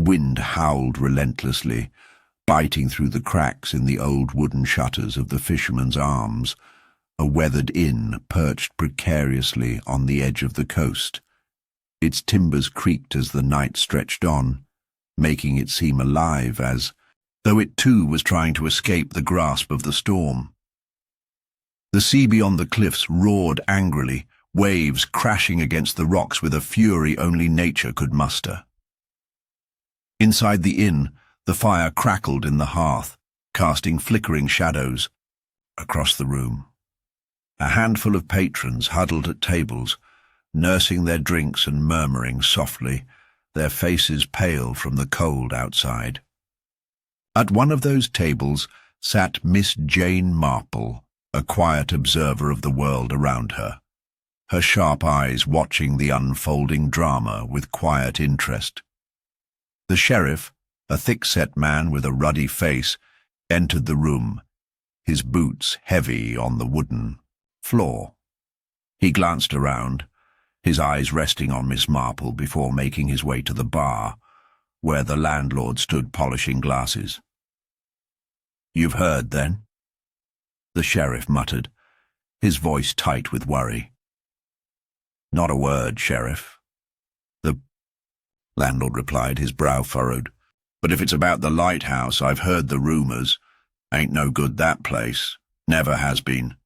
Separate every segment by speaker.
Speaker 1: The wind howled relentlessly, biting through the cracks in the old wooden shutters of the Fisherman's Arms, a weathered inn perched precariously on the edge of the coast. Its timbers creaked as the night stretched on, making it seem alive as though it too was trying to escape the grasp of the storm. The sea beyond the cliffs roared angrily, waves crashing against the rocks with a fury only nature could muster. Inside the inn, the fire crackled in the hearth, casting flickering shadows across the room. A handful of patrons huddled at tables, nursing their drinks and murmuring softly, their faces pale from the cold outside. At one of those tables sat Miss Jane Marple, a quiet observer of the world around her, her sharp eyes watching the unfolding drama with quiet interest. The sheriff, a thick-set man with a ruddy face, entered the room, his boots heavy on the wooden floor. He glanced around, his eyes resting on Miss Marple before making his way to the bar, where the landlord stood polishing glasses. "You've heard, then?" the sheriff muttered, his voice tight with worry. "Not a word, Sheriff," the landlord replied, his brow furrowed. "But if it's about the Lighthouse, I've heard the rumours. Ain't no good, that place. Never has been."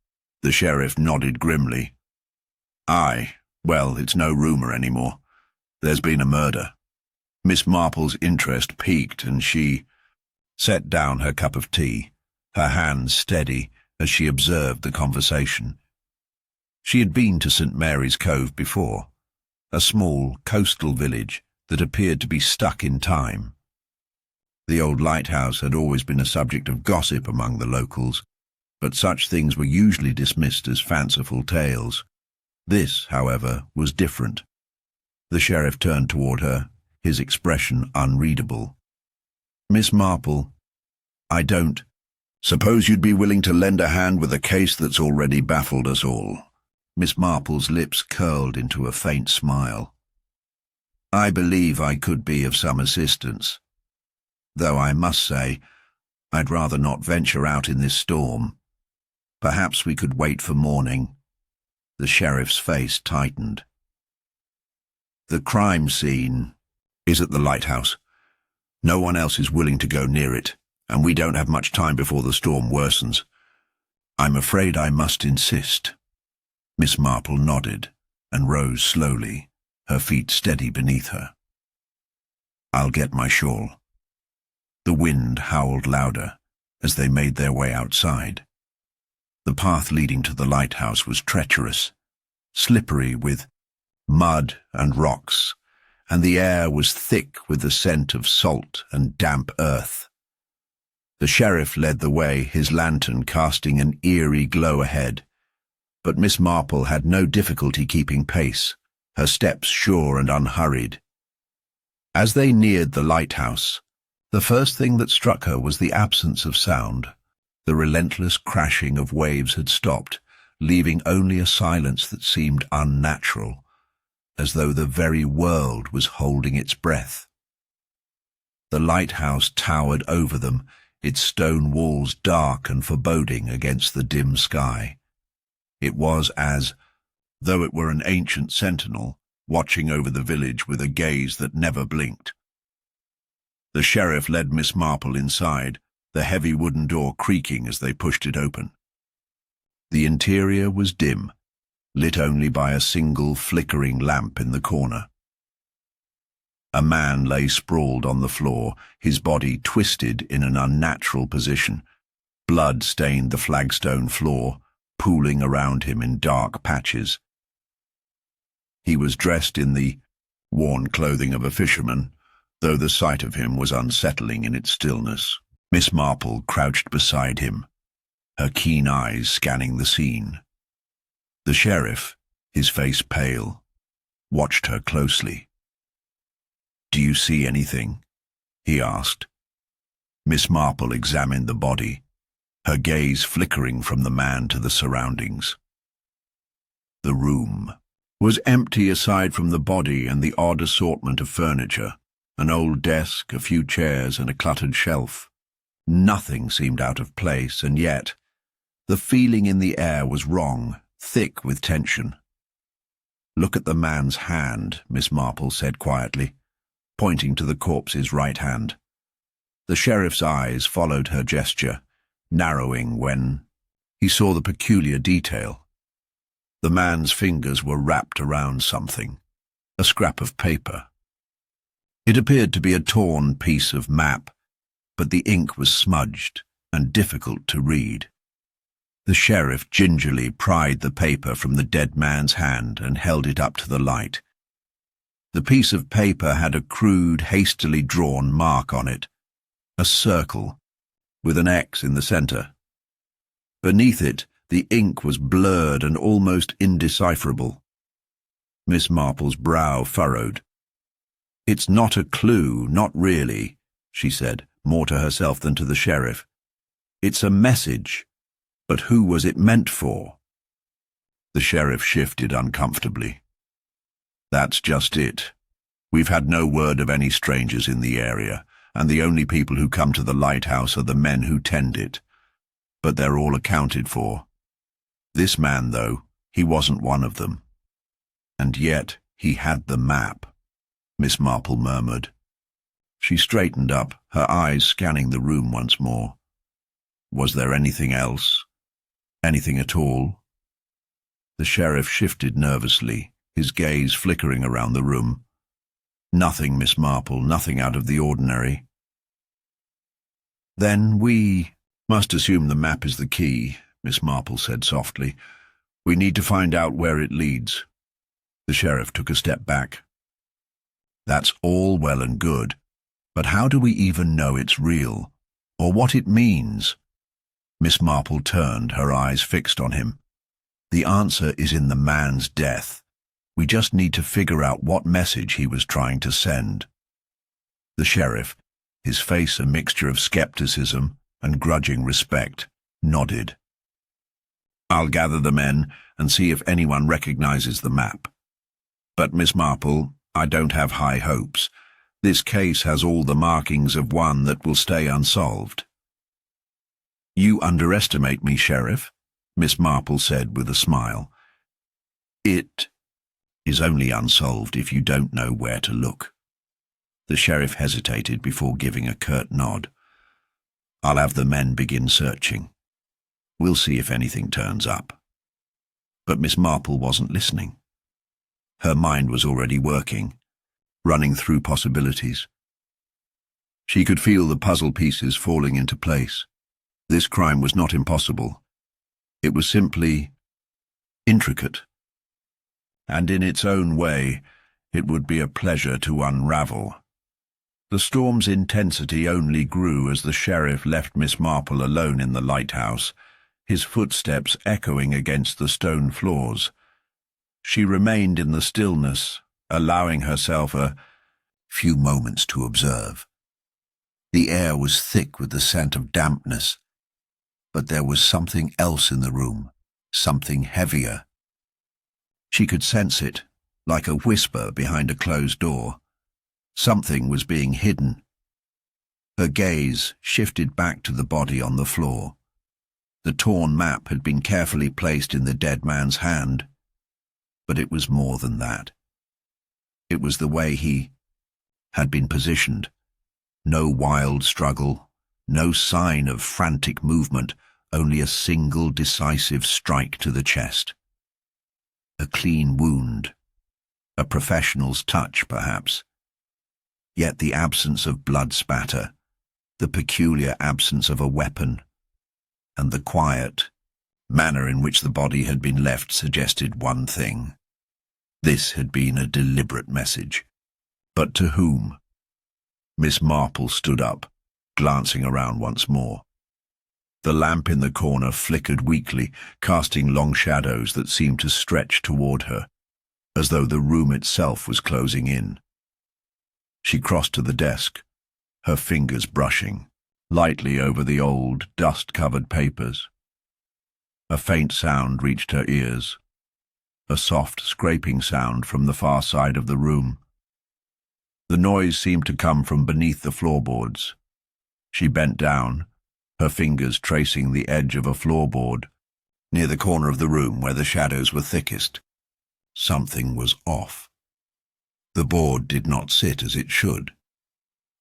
Speaker 1: The sheriff nodded grimly. "Aye, well, it's no rumour anymore. There's been a murder." Miss Marple's interest piqued, and she set down her cup of tea, her hands steady as she observed the conversation. She had been to St. Mary's Cove before, a small coastal village that appeared to be stuck in time. The old lighthouse had always been a subject of gossip among the locals, but such things were usually dismissed as fanciful tales. This, however, was different. The sheriff turned toward her, his expression unreadable. "Miss Marple, I don't suppose you'd be willing to lend a hand with a case that's already baffled us all." Miss Marple's lips curled into a faint smile. "I believe I could be of some assistance, though I must say I'd rather not venture out in this storm. Perhaps we could wait for morning." The sheriff's face tightened. "The crime scene is at the lighthouse. No one else is willing to go near it, and we don't have much time before the storm worsens. I'm afraid I must insist." Miss Marple nodded and rose slowly, her feet steady beneath her. "I'll get my shawl." The wind howled louder as they made their way outside. The path leading to the lighthouse was treacherous, slippery with mud and rocks, and the air was thick with the scent of salt and damp earth. The sheriff led the way, his lantern casting an eerie glow ahead, but Miss Marple had no difficulty keeping pace, her steps sure and unhurried. As they neared the lighthouse, the first thing that struck her was the absence of sound. The relentless crashing of waves had stopped, leaving only a silence that seemed unnatural, as though the very world was holding its breath. The lighthouse towered over them, its stone walls dark and foreboding against the dim sky. It was as though it were an ancient sentinel, watching over the village with a gaze that never blinked. The sheriff led Miss Marple inside, the heavy wooden door creaking as they pushed it open. The interior was dim, lit only by a single flickering lamp in the corner. A man lay sprawled on the floor, his body twisted in an unnatural position. Blood stained the flagstone floor, pooling around him in dark patches. He was dressed in the worn clothing of a fisherman, though the sight of him was unsettling in its stillness. Miss Marple crouched beside him, her keen eyes scanning the scene. The sheriff, his face pale, watched her closely. "Do you see anything?" he asked. Miss Marple examined the body, her gaze flickering from the man to the surroundings. The room was empty aside from the body and the odd assortment of furniture. An old desk, a few chairs, and a cluttered shelf. Nothing seemed out of place, and yet the feeling in the air was wrong, thick with tension. "Look at the man's hand," Miss Marple said quietly, pointing to the corpse's right hand. The sheriff's eyes followed her gesture, narrowing when he saw the peculiar detail. The man's fingers were wrapped around something, a scrap of paper. It appeared to be a torn piece of map, but the ink was smudged and difficult to read. The sheriff gingerly pried the paper from the dead man's hand and held it up to the light. The piece of paper had a crude, hastily drawn mark on it, a circle with an X in the center. Beneath it, the ink was blurred and almost indecipherable. Miss Marple's brow furrowed. "It's not a clue, not really," she said, more to herself than to the sheriff. "It's a message, but who was it meant for?" The sheriff shifted uncomfortably. "That's just it. We've had no word of any strangers in the area, and the only people who come to the lighthouse are the men who tend it. But they're all accounted for. This man, though, he wasn't one of them. And yet he had the map," Miss Marple murmured. She straightened up, her eyes scanning the room once more. Was there anything else? Anything at all? The sheriff shifted nervously, his gaze flickering around the room. "Nothing, Miss Marple, nothing out of the ordinary." "Then we must assume the map is the key," Miss Marple said softly. "We need to find out where it leads." The sheriff took a step back. "That's all well and good, but how do we even know it's real, or what it means?" Miss Marple turned, her eyes fixed on him. "The answer is in the man's death. We just need to figure out what message he was trying to send." The sheriff, his face a mixture of skepticism and grudging respect, nodded. "I'll gather the men and see if anyone recognizes the map. But, Miss Marple, I don't have high hopes. This case has all the markings of one that will stay unsolved." "You underestimate me, Sheriff," Miss Marple said with a smile. "It is only unsolved if you don't know where to look." The sheriff hesitated before giving a curt nod. "I'll have the men begin searching. We'll see if anything turns up." But Miss Marple wasn't listening. Her mind was already working, running through possibilities. She could feel the puzzle pieces falling into place. This crime was not impossible. It was simply intricate. And in its own way, it would be a pleasure to unravel. The storm's intensity only grew as the sheriff left Miss Marple alone in the lighthouse, his footsteps echoing against the stone floors. She remained in the stillness, allowing herself a few moments to observe. The air was thick with the scent of dampness, but there was something else in the room, something heavier. She could sense it, like a whisper behind a closed door. Something was being hidden. Her gaze shifted back to the body on the floor. The torn map had been carefully placed in the dead man's hand, but it was more than that. It was the way he had been positioned. No wild struggle, no sign of frantic movement, only a single decisive strike to the chest. A clean wound, a professional's touch, perhaps. Yet the absence of blood spatter, the peculiar absence of a weapon, and the quiet manner in which the body had been left suggested one thing. This had been a deliberate message. But to whom? Miss Marple stood up, glancing around once more. The lamp in the corner flickered weakly, casting long shadows that seemed to stretch toward her, as though the room itself was closing in. She crossed to the desk, her fingers brushing lightly over the old, dust-covered papers. A faint sound reached her ears, a soft scraping sound from the far side of the room. The noise seemed to come from beneath the floorboards. She bent down, her fingers tracing the edge of a floorboard, near the corner of the room where the shadows were thickest. Something was off. The board did not sit as it should.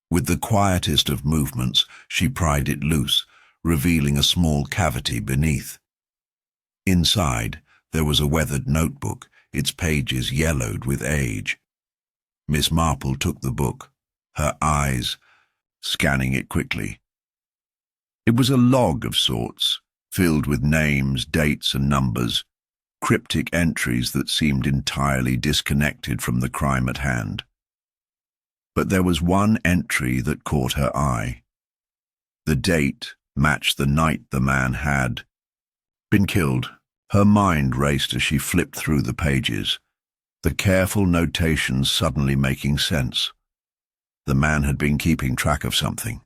Speaker 1: With the quietest of movements, she pried it loose, revealing a small cavity beneath. Inside, there was a weathered notebook, its pages yellowed with age. Miss Marple took the book, her eyes scanning it quickly. It was a log of sorts, filled with names, dates and numbers, cryptic entries that seemed entirely disconnected from the crime at hand. But there was one entry that caught her eye. The date matched the night the man had been killed. Her mind raced as she flipped through the pages, the careful notations suddenly making sense. The man had been keeping track of something.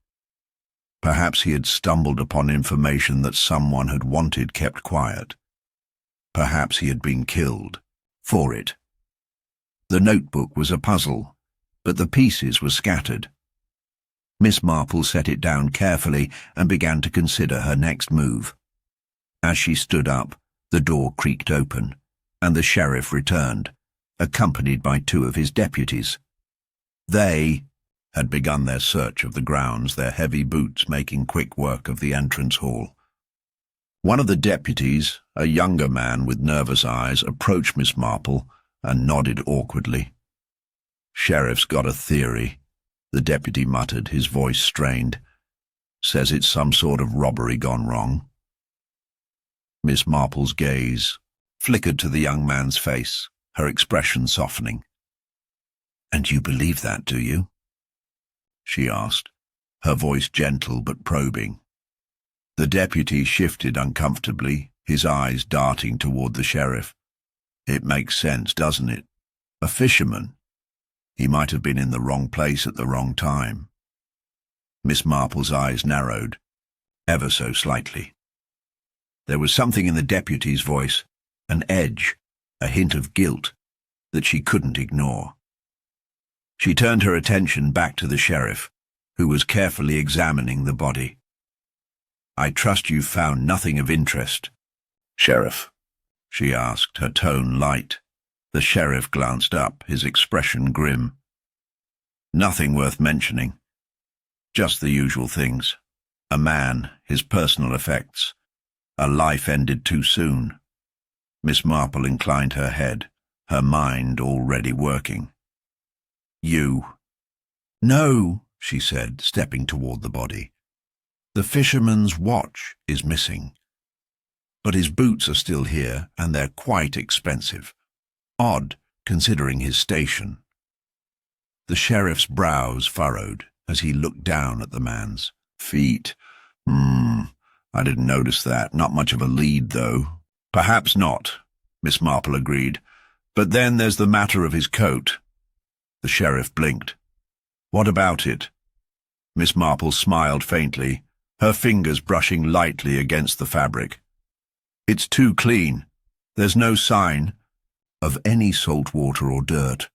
Speaker 1: Perhaps he had stumbled upon information that someone had wanted kept quiet. Perhaps he had been killed for it. The notebook was a puzzle, but the pieces were scattered. Miss Marple set it down carefully and began to consider her next move. As she stood up, the door creaked open, and the sheriff returned, accompanied by two of his deputies. They had begun their search of the grounds, their heavy boots making quick work of the entrance hall. One of the deputies, a younger man with nervous eyes, approached Miss Marple and nodded awkwardly. "Sheriff's got a theory," the deputy muttered, his voice strained. "Says it's some sort of robbery gone wrong." Miss Marple's gaze flickered to the young man's face, her expression softening. "And you believe that, do you?" she asked, her voice gentle but probing. The deputy shifted uncomfortably, his eyes darting toward the sheriff. "It makes sense, doesn't it? A fisherman. He might have been in the wrong place at the wrong time." Miss Marple's eyes narrowed, ever so slightly. There was something in the deputy's voice, an edge, a hint of guilt, that she couldn't ignore. She turned her attention back to the sheriff, who was carefully examining the body. "I trust you've found nothing of interest, Sheriff?" she asked, her tone light. The sheriff glanced up, his expression grim. "Nothing worth mentioning. Just the usual things. A man, his personal effects. A life ended too soon." Miss Marple inclined her head, her mind already working. "You." "No," she said, stepping toward the body. "The fisherman's watch is missing. But his boots are still here, and they're quite expensive. Odd, considering his station." The sheriff's brows furrowed as he looked down at the man's feet. I didn't notice that. Not much of a lead, though." "Perhaps not," Miss Marple agreed. "But then there's the matter of his coat." The sheriff blinked. "What about it?" Miss Marple smiled faintly, her fingers brushing lightly against the fabric. "It's too clean. There's no sign of any salt water or dirt.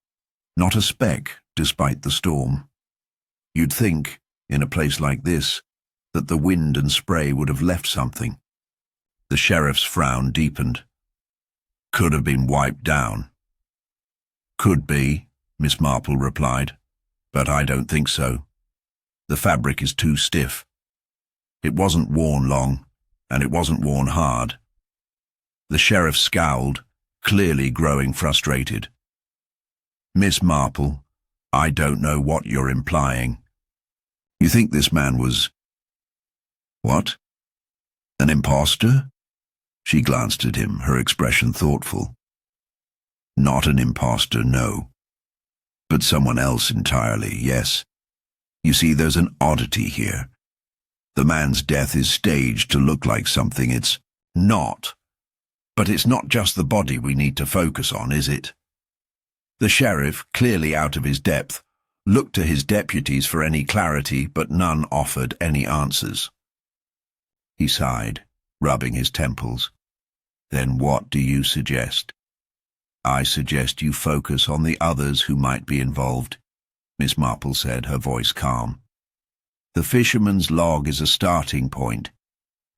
Speaker 1: Not a speck, despite the storm. You'd think, in a place like this, that the wind and spray would have left something." The sheriff's frown deepened. "Could have been wiped down." "Could be," Miss Marple replied, "but I don't think so. The fabric is too stiff. It wasn't worn long, and it wasn't worn hard." The sheriff scowled, clearly growing frustrated. "Miss Marple, I don't know what you're implying. You think this man was... what? An imposter?" She glanced at him, her expression thoughtful. "Not an imposter, no. But someone else entirely, yes. You see, there's an oddity here. The man's death is staged to look like something it's not. But it's not just the body we need to focus on, is it?" The sheriff, clearly out of his depth, looked to his deputies for any clarity, but none offered any answers. He sighed, rubbing his temples. "Then what do you suggest?" "I suggest you focus on the others who might be involved. Miss Marple said, her voice calm. The fisherman's log is a starting point.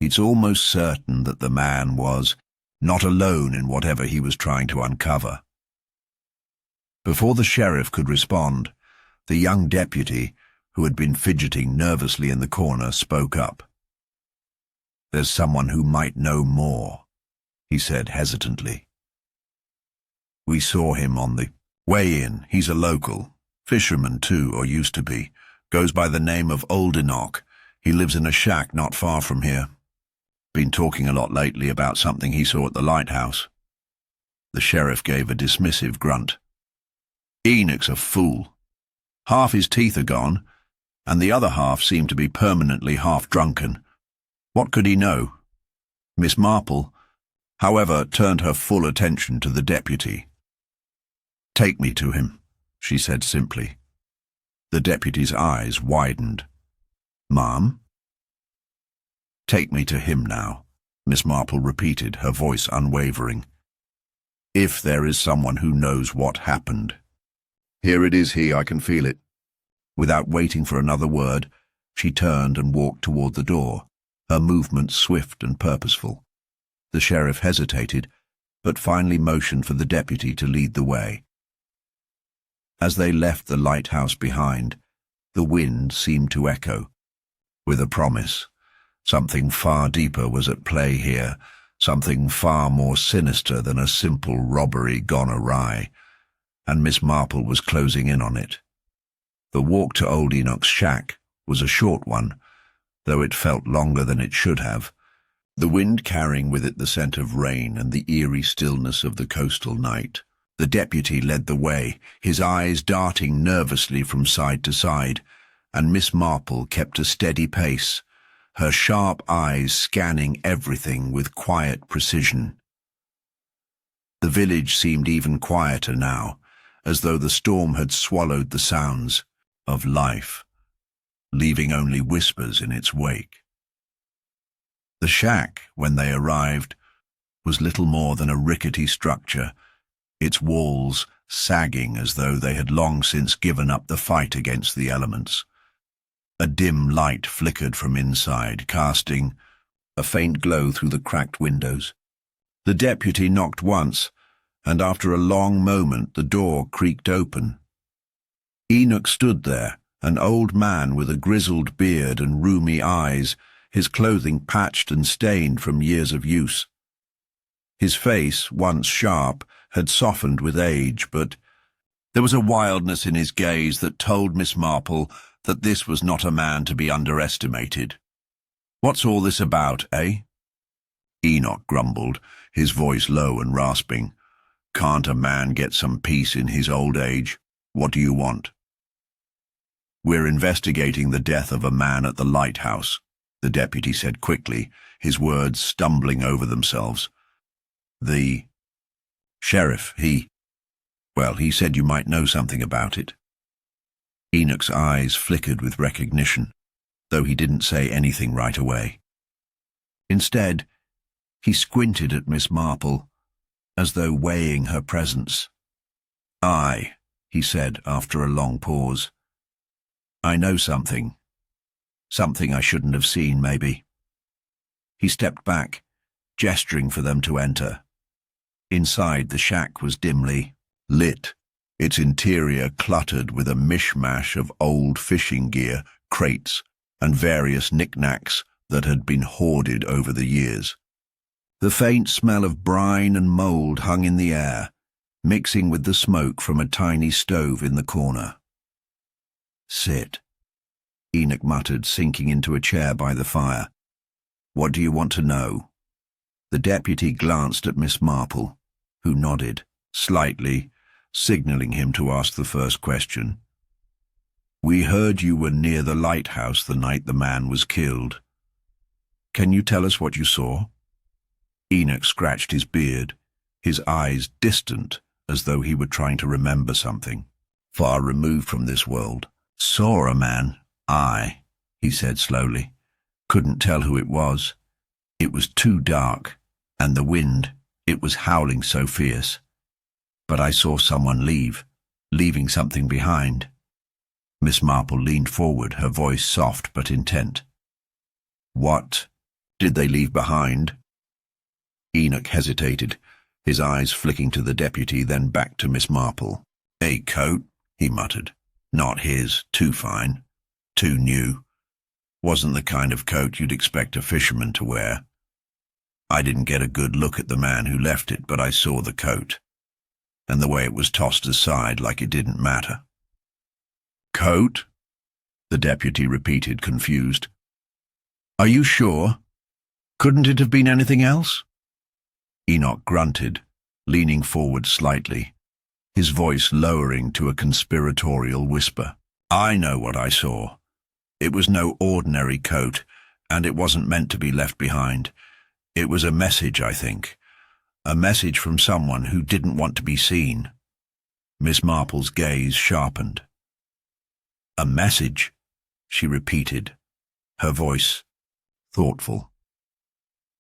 Speaker 1: It's almost certain that the man was not alone in whatever he was trying to uncover. Before the sheriff could respond, the young deputy, who had been fidgeting nervously in the corner, spoke up. "There's someone who might know more," he said hesitantly. "We saw him on the way in. He's a local. Fisherman too, or used to be. Goes by the name of Old Enoch. He lives in a shack not far from here. Been talking a lot lately about something he saw at the Lighthouse." The sheriff gave a dismissive grunt. "Enoch's a fool. Half his teeth are gone, and the other half seem to be permanently half-drunken. What could he know?" Miss Marple, however, turned her full attention to the deputy. "Take me to him," she said simply. The deputy's eyes widened. "Ma'am?" "Take me to him now," Miss Marple repeated, her voice unwavering. "If there is someone who knows what happened. Here it is, I can feel it." Without waiting for another word, she turned and walked toward the door, her movements swift and purposeful. The sheriff hesitated, but finally motioned for the deputy to lead the way. As they left the lighthouse behind, the wind seemed to echo, with a promise. Something far deeper was at play here, something far more sinister than a simple robbery gone awry, and Miss Marple was closing in on it. The walk to Old Enoch's shack was a short one, though it felt longer than it should have, the wind carrying with it the scent of rain and the eerie stillness of the coastal night. The deputy led the way, his eyes darting nervously from side to side, and Miss Marple kept a steady pace, her sharp eyes scanning everything with quiet precision. The village seemed even quieter now, as though the storm had swallowed the sounds of life, leaving only whispers in its wake. The shack, when they arrived, was little more than a rickety structure, its walls sagging as though they had long since given up the fight against the elements. A dim light flickered from inside, casting a faint glow through the cracked windows. The deputy knocked once, and after a long moment the door creaked open. Enoch stood there, an old man with a grizzled beard and rheumy eyes, his clothing patched and stained from years of use. His face, once sharp, had softened with age, but there was a wildness in his gaze that told Miss Marple that this was not a man to be underestimated. "What's all this about, eh?" Enoch grumbled, his voice low and rasping. "Can't a man get some peace in his old age? What do you want?" "We're investigating the death of a man at the Lighthouse," the deputy said quickly, his words stumbling over themselves. "The sheriff, he said you might know something about it." Enoch's eyes flickered with recognition, though he didn't say anything right away. Instead, he squinted at Miss Marple, as though weighing her presence. "Aye," he said after a long pause. "I know something. Something I shouldn't have seen, maybe." He stepped back, gesturing for them to enter. Inside, the shack was dimly lit, its interior cluttered with a mishmash of old fishing gear, crates, and various knickknacks that had been hoarded over the years. The faint smell of brine and mould hung in the air, mixing with the smoke from a tiny stove in the corner. "Sit," Enoch muttered, sinking into a chair by the fire. "What do you want to know?" The deputy glanced at Miss Marple, who nodded, slightly, signalling him to ask the first question. "We heard you were near the lighthouse the night the man was killed. Can you tell us what you saw?" Enoch scratched his beard, his eyes distant as though he were trying to remember something. "Far removed from this world. Saw a man, aye," he said slowly. "Couldn't tell who it was. It was too dark, and the wind, it was howling so fierce. But I saw someone leaving something behind." Miss Marple leaned forward, her voice soft but intent. What did they leave behind? Enoch hesitated, his eyes flicking to the deputy, then back to Miss Marple. A coat, he muttered. Not his, too fine, too new. Wasn't the kind of coat you'd expect a fisherman to wear. I didn't get a good look at the man who left it, but I saw the coat, and the way it was tossed aside like it didn't matter. Coat? The deputy repeated, confused. Are you sure? Couldn't it have been anything else? Enoch grunted, leaning forward slightly, his voice lowering to a conspiratorial whisper. I know what I saw. It was no ordinary coat, and it wasn't meant to be left behind. It was a message, I think. A message from someone who didn't want to be seen. Miss Marple's gaze sharpened. A message, she repeated, her voice thoughtful.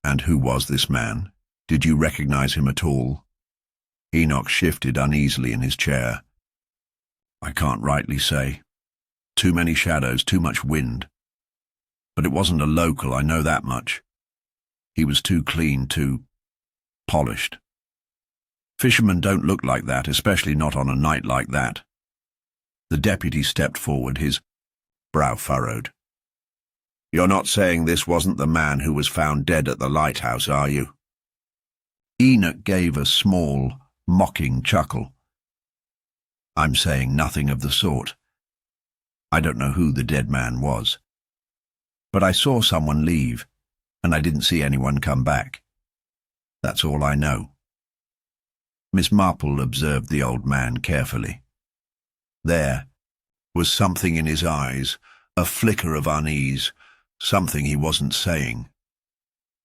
Speaker 1: And who was this man? Did you recognize him at all? Enoch shifted uneasily in his chair. I can't rightly say. Too many shadows, too much wind. But it wasn't a local, I know that much. He was too clean, too polished. Fishermen don't look like that, especially not on a night like that. The deputy stepped forward, his brow furrowed. You're not saying this wasn't the man who was found dead at the lighthouse, are you? Enoch gave a small, mocking chuckle. I'm saying nothing of the sort. I don't know who the dead man was. But I saw someone leave, and I didn't see anyone come back. That's all I know. Miss Marple observed the old man carefully. There was something in his eyes, a flicker of unease, something he wasn't saying.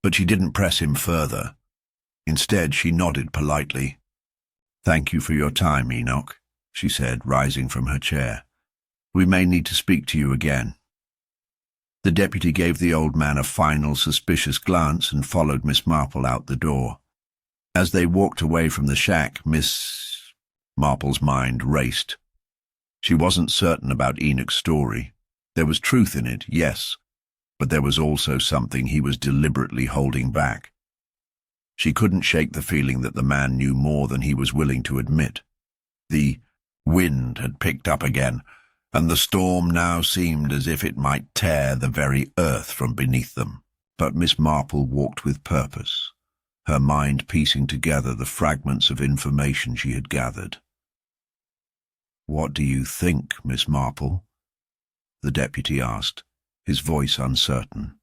Speaker 1: But she didn't press him further. Instead, she nodded politely. Thank you for your time, Enoch, she said, rising from her chair. We may need to speak to you again. The deputy gave the old man a final suspicious glance and followed Miss Marple out the door. As they walked away from the shack, Miss Marple's mind raced. She wasn't certain about Enoch's story. There was truth in it, yes, but there was also something he was deliberately holding back. She couldn't shake the feeling that the man knew more than he was willing to admit. The wind had picked up again, and the storm now seemed as if it might tear the very earth from beneath them. But Miss Marple walked with purpose, her mind piecing together the fragments of information she had gathered. What do you think, Miss Marple? The deputy asked, his voice uncertain.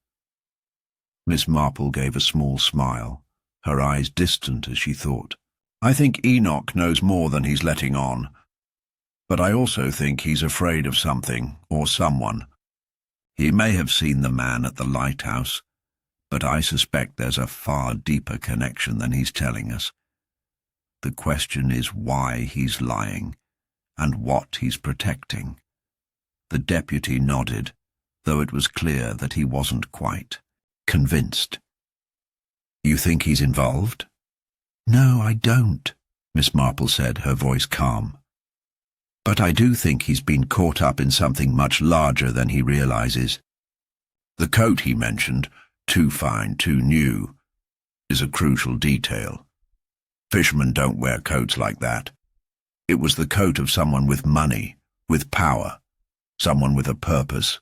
Speaker 1: Miss Marple gave a small smile, her eyes distant as she thought. I think Enoch knows more than he's letting on. But I also think he's afraid of something, or someone. He may have seen the man at the lighthouse, but I suspect there's a far deeper connection than he's telling us. The question is why he's lying, and what he's protecting. The deputy nodded, though it was clear that he wasn't quite convinced. You think he's involved? No, I don't, Miss Marple said, her voice calm. But I do think he's been caught up in something much larger than he realizes. The coat he mentioned, too fine, too new, is a crucial detail. Fishermen don't wear coats like that. It was the coat of someone with money, with power, someone with a purpose.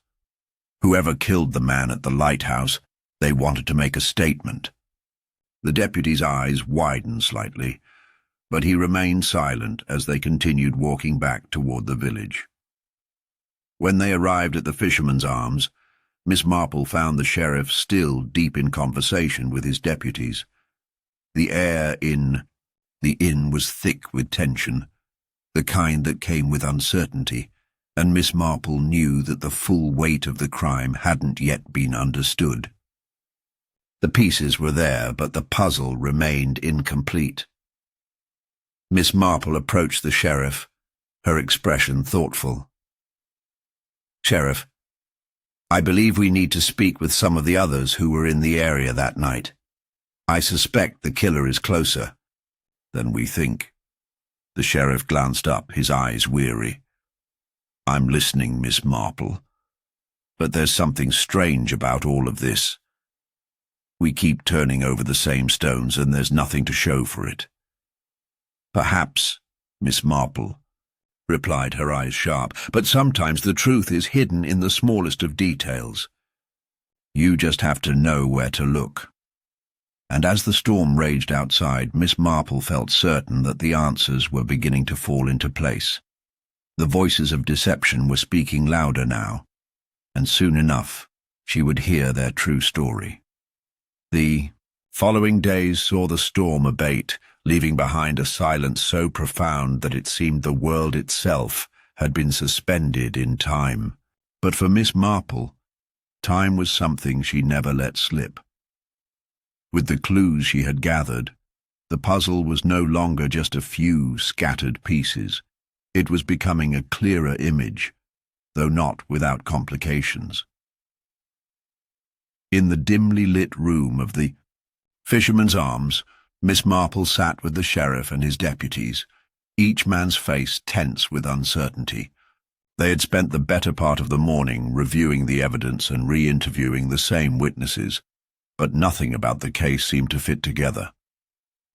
Speaker 1: Whoever killed the man at the lighthouse, they wanted to make a statement. The deputy's eyes widened slightly, but he remained silent as they continued walking back toward the village. When they arrived at the Fisherman's Arms, Miss Marple found the sheriff still deep in conversation with his deputies. The air in the inn was thick with tension, the kind that came with uncertainty, and Miss Marple knew that the full weight of the crime hadn't yet been understood. The pieces were there, but the puzzle remained incomplete. Miss Marple approached the sheriff, her expression thoughtful. Sheriff, I believe we need to speak with some of the others who were in the area that night. I suspect the killer is closer than we think. The sheriff glanced up, his eyes weary. "I'm listening, Miss Marple. But there's something strange about all of this. We keep turning over the same stones and there's nothing to show for it." "Perhaps, Miss Marple," replied, her eyes sharp, "but sometimes the truth is hidden in the smallest of details. You just have to know where to look." And as the storm raged outside, Miss Marple felt certain that the answers were beginning to fall into place. The voices of deception were speaking louder now, and soon enough she would hear their true story. The following days saw the storm abate, leaving behind a silence so profound that it seemed the world itself had been suspended in time. But for Miss Marple, time was something she never let slip. With the clues she had gathered, the puzzle was no longer just a few scattered pieces. It was becoming a clearer image, though not without complications. In the dimly lit room of the Fisherman's Arms, Miss Marple sat with the sheriff and his deputies, each man's face tense with uncertainty. They had spent the better part of the morning reviewing the evidence and re-interviewing the same witnesses, but nothing about the case seemed to fit together.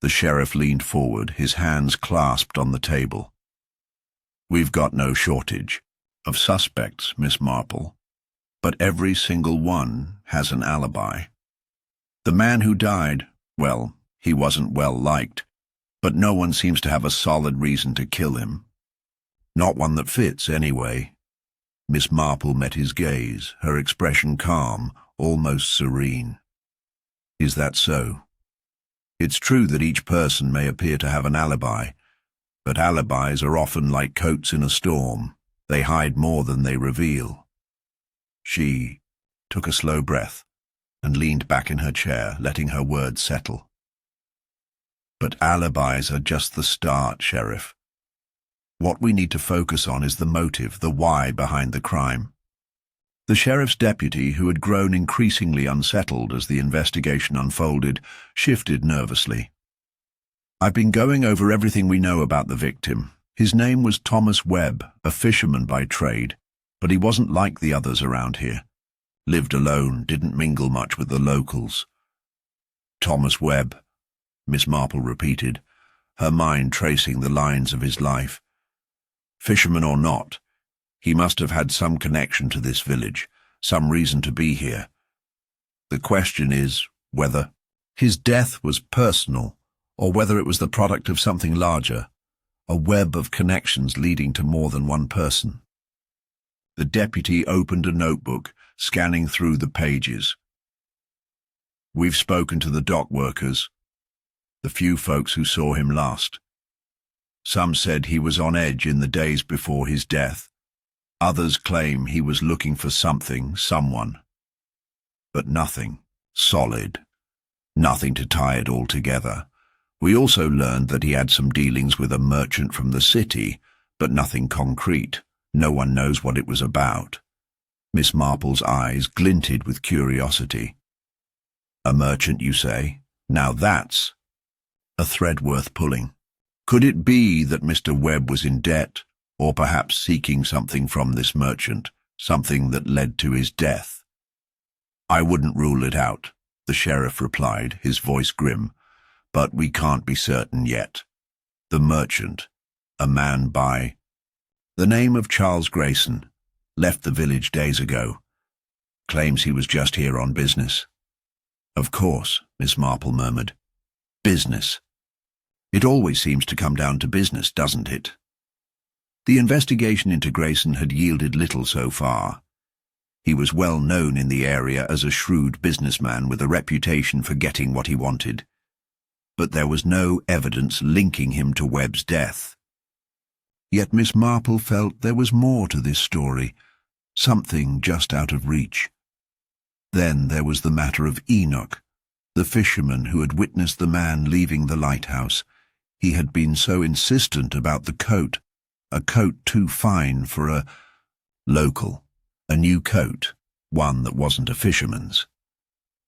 Speaker 1: The sheriff leaned forward, his hands clasped on the table. "We've got no shortage of suspects, Miss Marple, but every single one has an alibi. The man who died, well, he wasn't well liked, but no one seems to have a solid reason to kill him. Not one that fits, anyway." Miss Marple met his gaze, her expression calm, almost serene. "Is that so? It's true that each person may appear to have an alibi, but alibis are often like coats in a storm. They hide more than they reveal." She took a slow breath and leaned back in her chair, letting her words settle. "But alibis are just the start, Sheriff. What we need to focus on is the motive, the why behind the crime." The sheriff's deputy, who had grown increasingly unsettled as the investigation unfolded, shifted nervously. "I've been going over everything we know about the victim. His name was Thomas Webb, a fisherman by trade, but he wasn't like the others around here. Lived alone, didn't mingle much with the locals." "Thomas Webb," Miss Marple repeated, her mind tracing the lines of his life. "Fisherman or not, he must have had some connection to this village, some reason to be here. The question is whether his death was personal or whether it was the product of something larger, a web of connections leading to more than one person." The deputy opened a notebook, scanning through the pages. "We've spoken to the dock workers, the few folks who saw him last. Some said he was on edge in the days before his death. Others claim he was looking for something, someone. But nothing solid, nothing to tie it all together. We also learned that he had some dealings with a merchant from the city, but nothing concrete. No one knows what it was about." Miss Marple's eyes glinted with curiosity. "A merchant, you say? Now that's a thread worth pulling. Could it be that Mr. Webb was in debt, or perhaps seeking something from this merchant, something that led to his death?" "I wouldn't rule it out," the sheriff replied, his voice grim, "but we can't be certain yet. The merchant, a man by the name of Charles Grayson, left the village days ago. Claims he was just here on business." "Of course," Miss Marple murmured. "Business. It always seems to come down to business, doesn't it?" The investigation into Grayson had yielded little so far. He was well known in the area as a shrewd businessman with a reputation for getting what he wanted. But there was no evidence linking him to Webb's death. Yet Miss Marple felt there was more to this story, something just out of reach. Then there was the matter of Enoch, the fisherman who had witnessed the man leaving the lighthouse. He had been so insistent about the coat, a coat too fine for a local, a new coat, one that wasn't a fisherman's.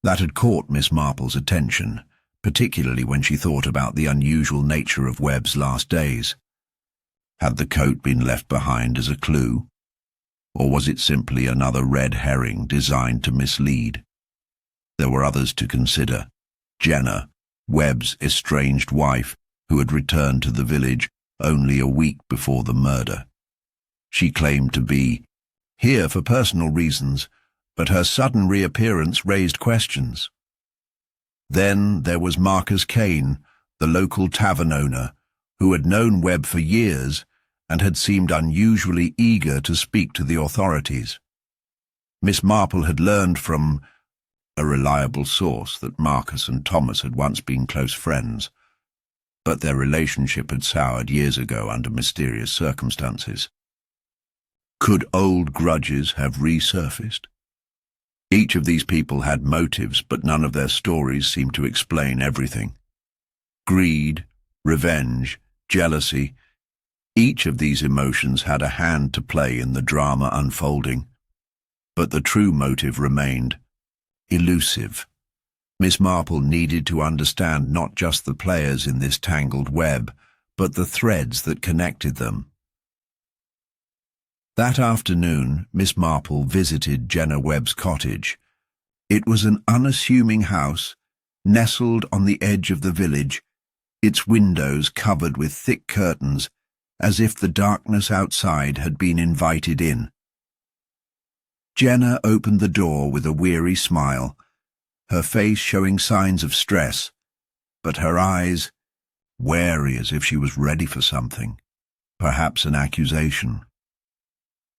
Speaker 1: That had caught Miss Marple's attention, particularly when she thought about the unusual nature of Webb's last days. Had the coat been left behind as a clue? Or was it simply another red herring designed to mislead? There were others to consider. Jenna, Webb's estranged wife, who had returned to the village only a week before the murder. She claimed to be here for personal reasons, but her sudden reappearance raised questions. Then there was Marcus Kane, the local tavern owner, who had known Webb for years and had seemed unusually eager to speak to the authorities. Miss Marple had learned from a reliable source that Marcus and Thomas had once been close friends, but their relationship had soured years ago under mysterious circumstances. Could old grudges have resurfaced? Each of these people had motives, but none of their stories seemed to explain everything. Greed, revenge, jealousy, each of these emotions had a hand to play in the drama unfolding, but the true motive remained elusive. Miss Marple needed to understand not just the players in this tangled web, but the threads that connected them. That afternoon, Miss Marple visited Jenna Webb's cottage. It was an unassuming house, nestled on the edge of the village, its windows covered with thick curtains, as if the darkness outside had been invited in. Jenna opened the door with a weary smile, her face showing signs of stress, but her eyes wary as if she was ready for something, perhaps an accusation.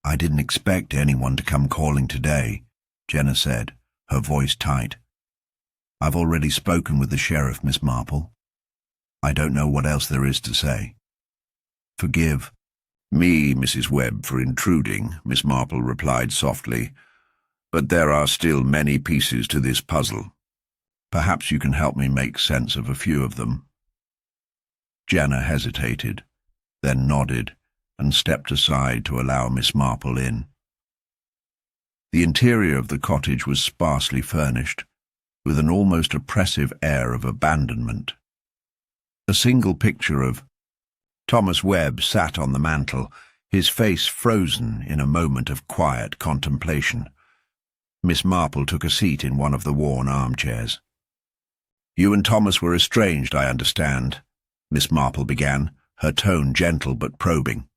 Speaker 1: "I didn't expect anyone to come calling today," Jenna said, her voice tight. "I've already spoken with the sheriff, Miss Marple. I don't know what else there is to say." "Forgive me, Mrs. Webb, for intruding," Miss Marple replied softly, "but there are still many pieces to this puzzle. Perhaps you can help me make sense of a few of them." Jenna hesitated, then nodded and stepped aside to allow Miss Marple in. The interior of the cottage was sparsely furnished, with an almost oppressive air of abandonment. A single picture of Thomas Webb sat on the mantel, his face frozen in a moment of quiet contemplation. Miss Marple took a seat in one of the worn armchairs. "You and Thomas were estranged, I understand," Miss Marple began, her tone gentle but probing.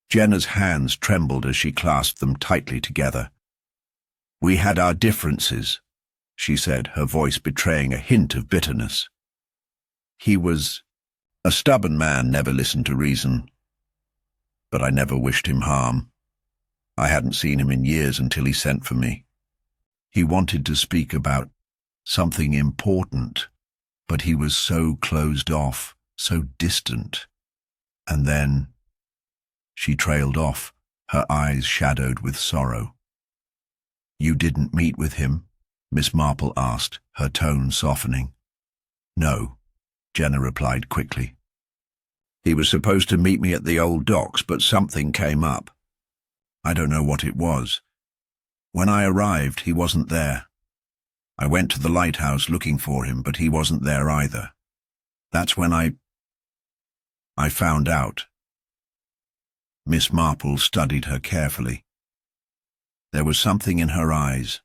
Speaker 1: Jenna's hands trembled as she clasped them tightly together. "We had our differences," she said, her voice betraying a hint of bitterness. "He was a stubborn man, never listened to reason. But I never wished him harm. I hadn't seen him in years until he sent for me. He wanted to speak about something important, but he was so closed off, so distant. And then..." She trailed off, her eyes shadowed with sorrow. "You didn't meet with him?" Miss Marple asked, her tone softening. "No," Jenna replied quickly. "He was supposed to meet me at the old docks, but something came up. I don't know what it was. When I arrived, he wasn't there. I went to the Lighthouse looking for him, but he wasn't there either. That's when I found out." Miss Marple studied her carefully. There was something in her eyes,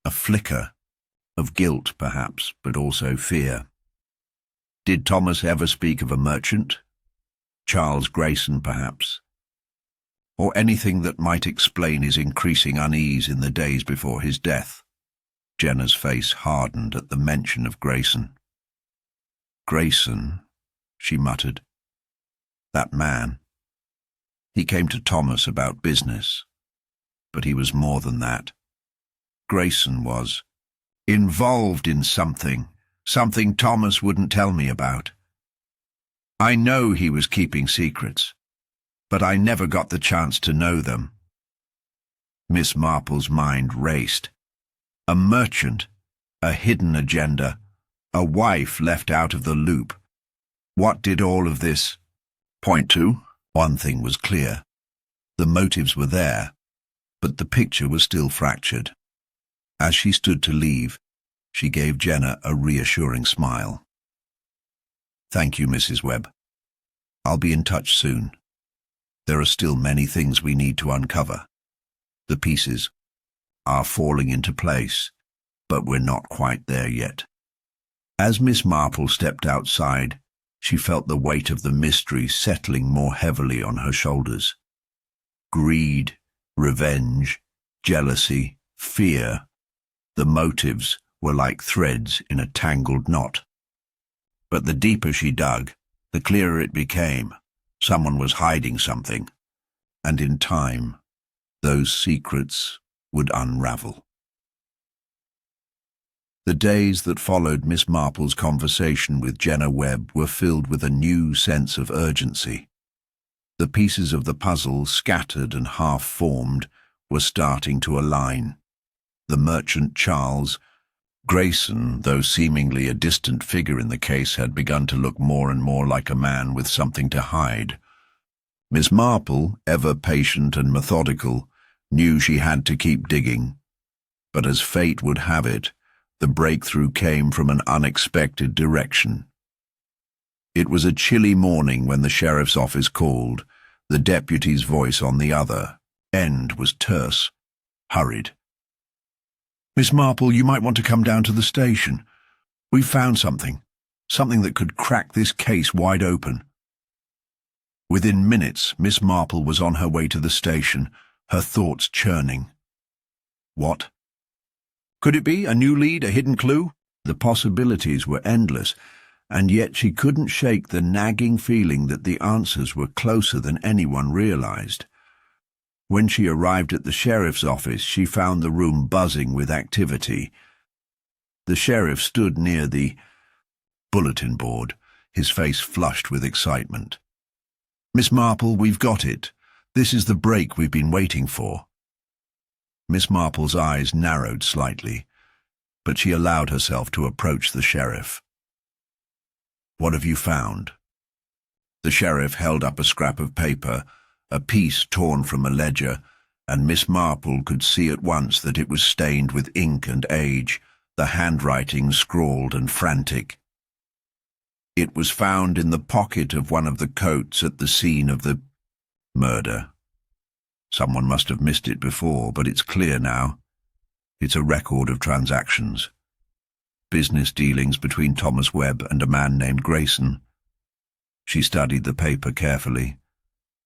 Speaker 1: a flicker of guilt perhaps, but also fear. Did Thomas ever speak of a merchant? Charles Grayson, perhaps? Or anything that might explain his increasing unease in the days before his death? Jenna's face hardened at the mention of Grayson. "Grayson," she muttered. "That man. He came to Thomas about business, but he was more than that. Grayson was involved in something Thomas wouldn't tell me about. I know he was keeping secrets, but I never got the chance to know them." Miss Marple's mind raced. A merchant, a hidden agenda, a wife left out of the loop. What did all of this point to? One thing was clear. The motives were there, but the picture was still fractured. As she stood to leave, she gave Jenna a reassuring smile. "Thank you, Mrs. Webb. I'll be in touch soon." There are still many things we need to uncover. The pieces are falling into place, but we're not quite there yet. As Miss Marple stepped outside, she felt the weight of the mystery settling more heavily on her shoulders. Greed, revenge, jealousy, fear. The motives were like threads in a tangled knot. But the deeper she dug, the clearer it became. Someone was hiding something, and in time, those secrets would unravel. The days that followed Miss Marple's conversation with Jenna Webb were filled with a new sense of urgency. The pieces of the puzzle, scattered and half-formed, were starting to align. The merchant Charles, Grayson, though seemingly a distant figure in the case, had begun to look more and more like a man with something to hide. Miss Marple, ever patient and methodical, knew she had to keep digging. But as fate would have it, the breakthrough came from an unexpected direction. It was a chilly morning when the sheriff's office called. The deputy's voice on the other end was terse, hurried. "Miss Marple, you might want to come down to the station. We've found something that could crack this case wide open." Within minutes, Miss Marple was on her way to the station, her thoughts churning. What? Could it be a new lead, a hidden clue? The possibilities were endless, and yet she couldn't shake the nagging feeling that the answers were closer than anyone realized. When she arrived at the sheriff's office, she found the room buzzing with activity. The sheriff stood near the bulletin board, his face flushed with excitement. "Miss Marple, we've got it. This is the break we've been waiting for." Miss Marple's eyes narrowed slightly, but she allowed herself to approach the sheriff. "What have you found?" The sheriff held up a scrap of paper, a piece torn from a ledger, and Miss Marple could see at once that it was stained with ink and age, the handwriting scrawled and frantic. "It was found in the pocket of one of the coats at the scene of the murder. Someone must have missed it before, but it's clear now. It's a record of transactions. Business dealings between Thomas Webb and a man named Grayson." She studied the paper carefully.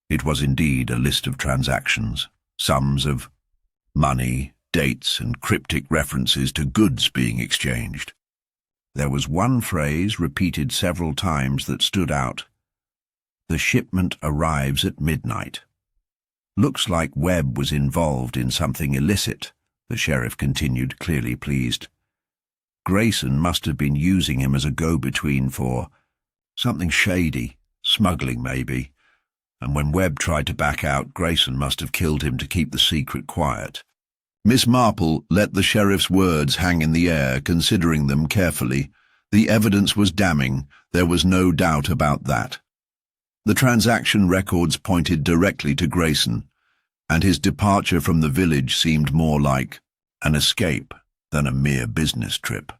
Speaker 1: It was indeed a list of transactions, sums of money, dates, and cryptic references to goods being exchanged. There was one phrase repeated several times that stood out. "The shipment arrives at midnight." "Looks like Webb was involved in something illicit," the sheriff continued, clearly pleased. "Grayson must have been using him as a go-between for something shady, smuggling maybe. And when Webb tried to back out, Grayson must have killed him to keep the secret quiet." Miss Marple let the sheriff's words hang in the air, considering them carefully. The evidence was damning, there was no doubt about that. The transaction records pointed directly to Grayson, and his departure from the village seemed more like an escape than a mere business trip.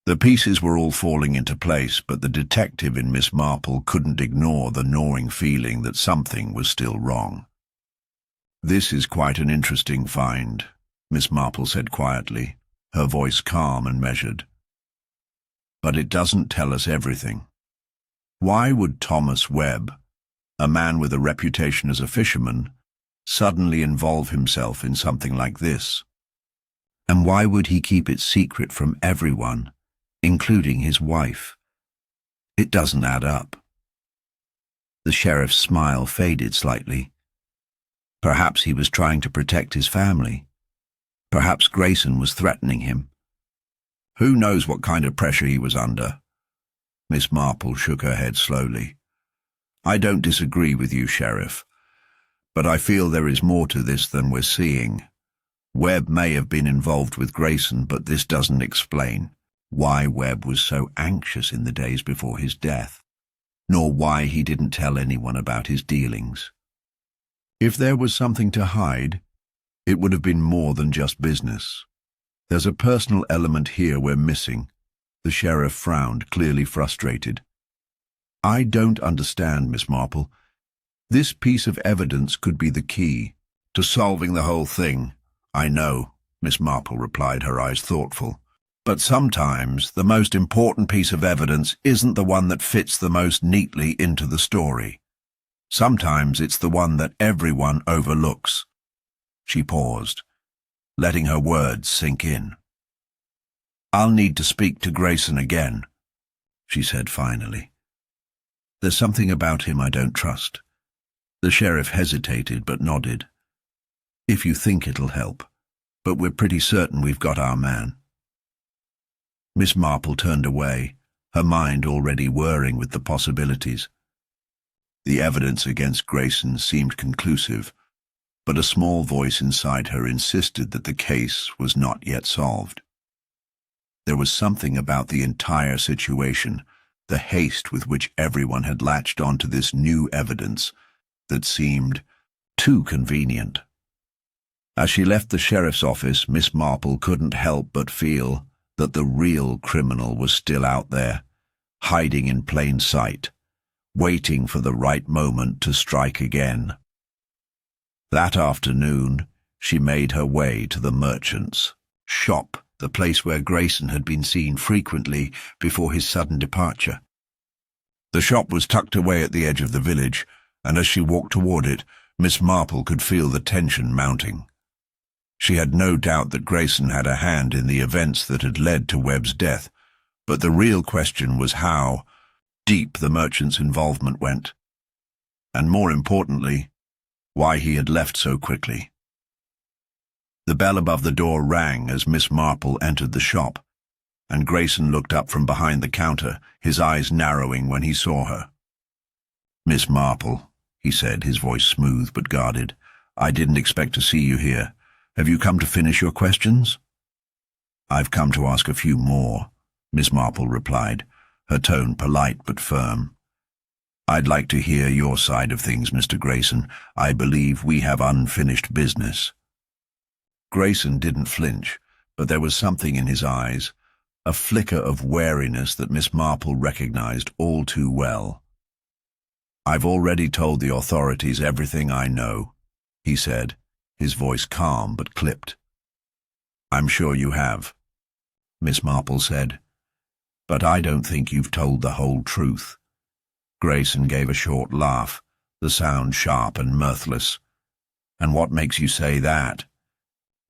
Speaker 1: The pieces were all falling into place, but the detective in Miss Marple couldn't ignore the gnawing feeling that something was still wrong. "This is quite an interesting find," Miss Marple said quietly, her voice calm and measured. "But it doesn't tell us everything. Why would Thomas Webb, a man with a reputation as a fisherman, suddenly involve himself in something like this? And why would he keep it secret from everyone, including his wife? It doesn't add up." The sheriff's smile faded slightly. Perhaps he was trying to protect his family. Perhaps Grayson was threatening him. Who knows what kind of pressure he was under? Miss Marple shook her head slowly. "I don't disagree with you, Sheriff, but I feel there is more to this than we're seeing. Webb may have been involved with Grayson, but this doesn't explain why Webb was so anxious in the days before his death, nor why he didn't tell anyone about his dealings. If there was something to hide, it would have been more than just business. There's a personal element here we're missing." The sheriff frowned, clearly frustrated. "I don't understand, Miss Marple. This piece of evidence could be the key to solving the whole thing. I know, Miss Marple replied, her eyes thoughtful. But sometimes the most important piece of evidence isn't the one that fits the most neatly into the story. Sometimes it's the one that everyone overlooks. She paused, letting her words sink in. I'll need to speak to Grayson again, she said finally. There's something about him I don't trust. The sheriff hesitated but nodded. If you think it'll help, but we're pretty certain we've got our man. Miss Marple turned away, her mind already whirring with the possibilities. The evidence against Grayson seemed conclusive, but a small voice inside her insisted that the case was not yet solved. There was something about the entire situation, the haste with which everyone had latched onto this new evidence, that seemed too convenient. As she left the sheriff's office, Miss Marple couldn't help but feel that the real criminal was still out there, hiding in plain sight, waiting for the right moment to strike again. That afternoon, she made her way to the merchant's shop, the place where Grayson had been seen frequently before his sudden departure. The shop was tucked away at the edge of the village, and as she walked toward it, Miss Marple could feel the tension mounting. She had no doubt that Grayson had a hand in the events that had led to Webb's death, but the real question was how deep the merchant's involvement went, and more importantly, why he had left so quickly. The bell above the door rang as Miss Marple entered the shop, and Grayson looked up from behind the counter, his eyes narrowing when he saw her. Miss Marple, he said, his voice smooth but guarded, I didn't expect to see you here. Have you come to finish your questions? I've come to ask a few more, Miss Marple replied, her tone polite but firm. I'd like to hear your side of things, Mr. Grayson. I believe we have unfinished business. Grayson didn't flinch, but there was something in his eyes, a flicker of wariness that Miss Marple recognized all too well. I've already told the authorities everything I know, he said, his voice calm but clipped. I'm sure you have, Miss Marple said, but I don't think you've told the whole truth. Grayson gave a short laugh, the sound sharp and mirthless. And what makes you say that?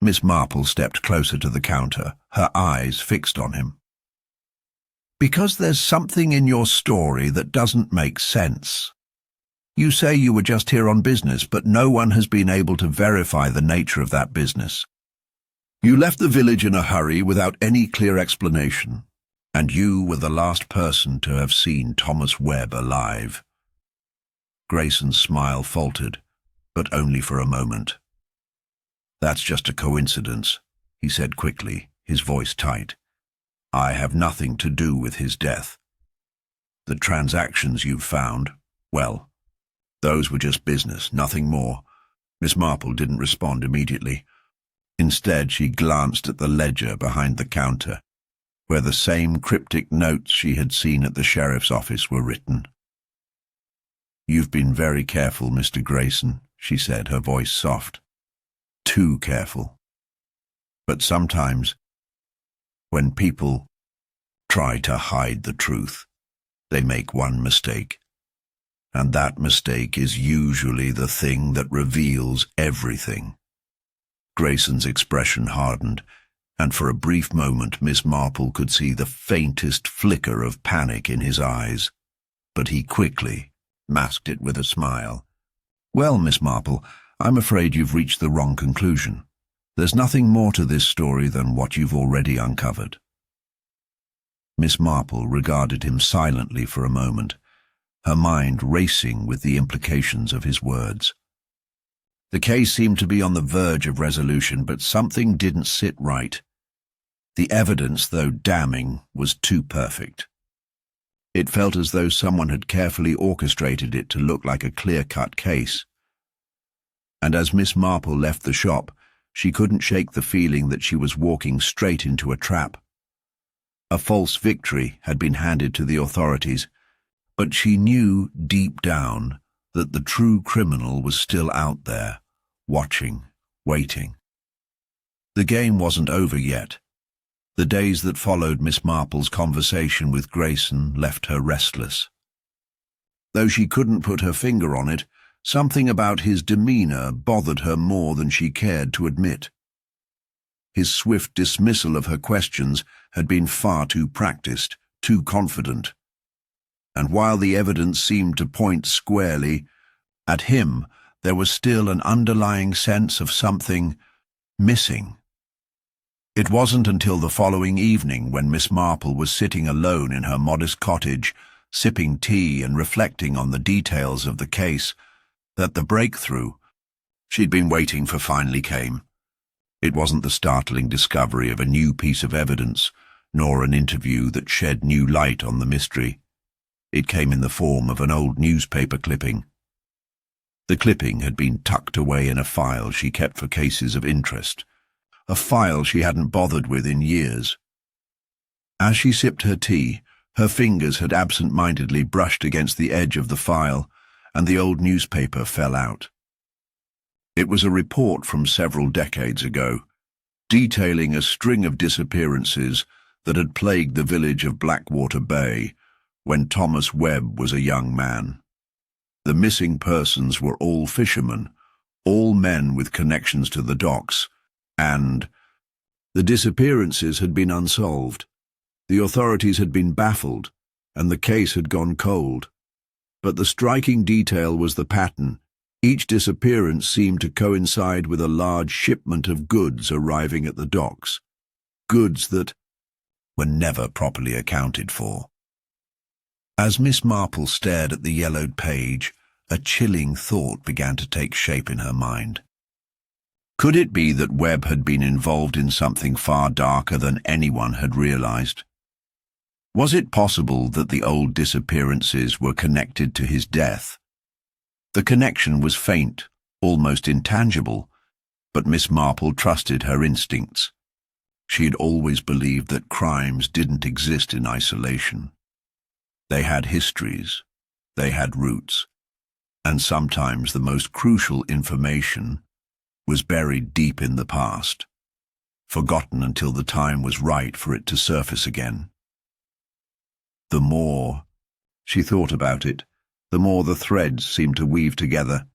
Speaker 1: Miss Marple stepped closer to the counter, her eyes fixed on him. Because there's something in your story that doesn't make sense. You say you were just here on business, but no one has been able to verify the nature of that business. You left the village in a hurry without any clear explanation, and you were the last person to have seen Thomas Webb alive. Grayson's smile faltered, but only for a moment. That's just a coincidence, he said quickly, his voice tight. I have nothing to do with his death. The transactions you've found, well, those were just business, nothing more. Miss Marple didn't respond immediately. Instead, she glanced at the ledger behind the counter, where the same cryptic notes she had seen at the sheriff's office were written. You've been very careful, Mr. Grayson, she said, her voice soft. Too careful. But sometimes, when people try to hide the truth, they make one mistake. And that mistake is usually the thing that reveals everything. Grayson's expression hardened, and for a brief moment Miss Marple could see the faintest flicker of panic in his eyes. But he quickly masked it with a smile. Well, Miss Marple, I'm afraid you've reached the wrong conclusion. There's nothing more to this story than what you've already uncovered. Miss Marple regarded him silently for a moment, her mind racing with the implications of his words. The case seemed to be on the verge of resolution, but something didn't sit right. The evidence, though damning, was too perfect. It felt as though someone had carefully orchestrated it to look like a clear-cut case. And as Miss Marple left the shop, she couldn't shake the feeling that she was walking straight into a trap. A false victory had been handed to the authorities, but she knew deep down that the true criminal was still out there, watching, waiting. The game wasn't over yet. The days that followed Miss Marple's conversation with Grayson left her restless. Though she couldn't put her finger on it, something about his demeanor bothered her more than she cared to admit. His swift dismissal of her questions had been far too practiced, too confident. And while the evidence seemed to point squarely at him, there was still an underlying sense of something missing. It wasn't until the following evening, when Miss Marple was sitting alone in her modest cottage, sipping tea and reflecting on the details of the case, that the breakthrough she'd been waiting for finally came. It wasn't the startling discovery of a new piece of evidence, nor an interview that shed new light on the mystery. It came in the form of an old newspaper clipping. The clipping had been tucked away in a file she kept for cases of interest, a file she hadn't bothered with in years. As she sipped her tea, her fingers had absent-mindedly brushed against the edge of the file, and the old newspaper fell out. It was a report from several decades ago, detailing a string of disappearances that had plagued the village of Blackwater Bay when Thomas Webb was a young man. The missing persons were all fishermen, all men with connections to the docks, and the disappearances had been unsolved. The authorities had been baffled, and the case had gone cold. But the striking detail was the pattern. Each disappearance seemed to coincide with a large shipment of goods arriving at the docks, goods that were never properly accounted for. As Miss Marple stared at the yellowed page, a chilling thought began to take shape in her mind. Could it be that Webb had been involved in something far darker than anyone had realized? Was it possible that the old disappearances were connected to his death? The connection was faint, almost intangible, but Miss Marple trusted her instincts. She had always believed that crimes didn't exist in isolation. They had histories, they had roots, and sometimes the most crucial information was buried deep in the past, forgotten until the time was right for it to surface again. The more she thought about it, the more the threads seemed to weave together.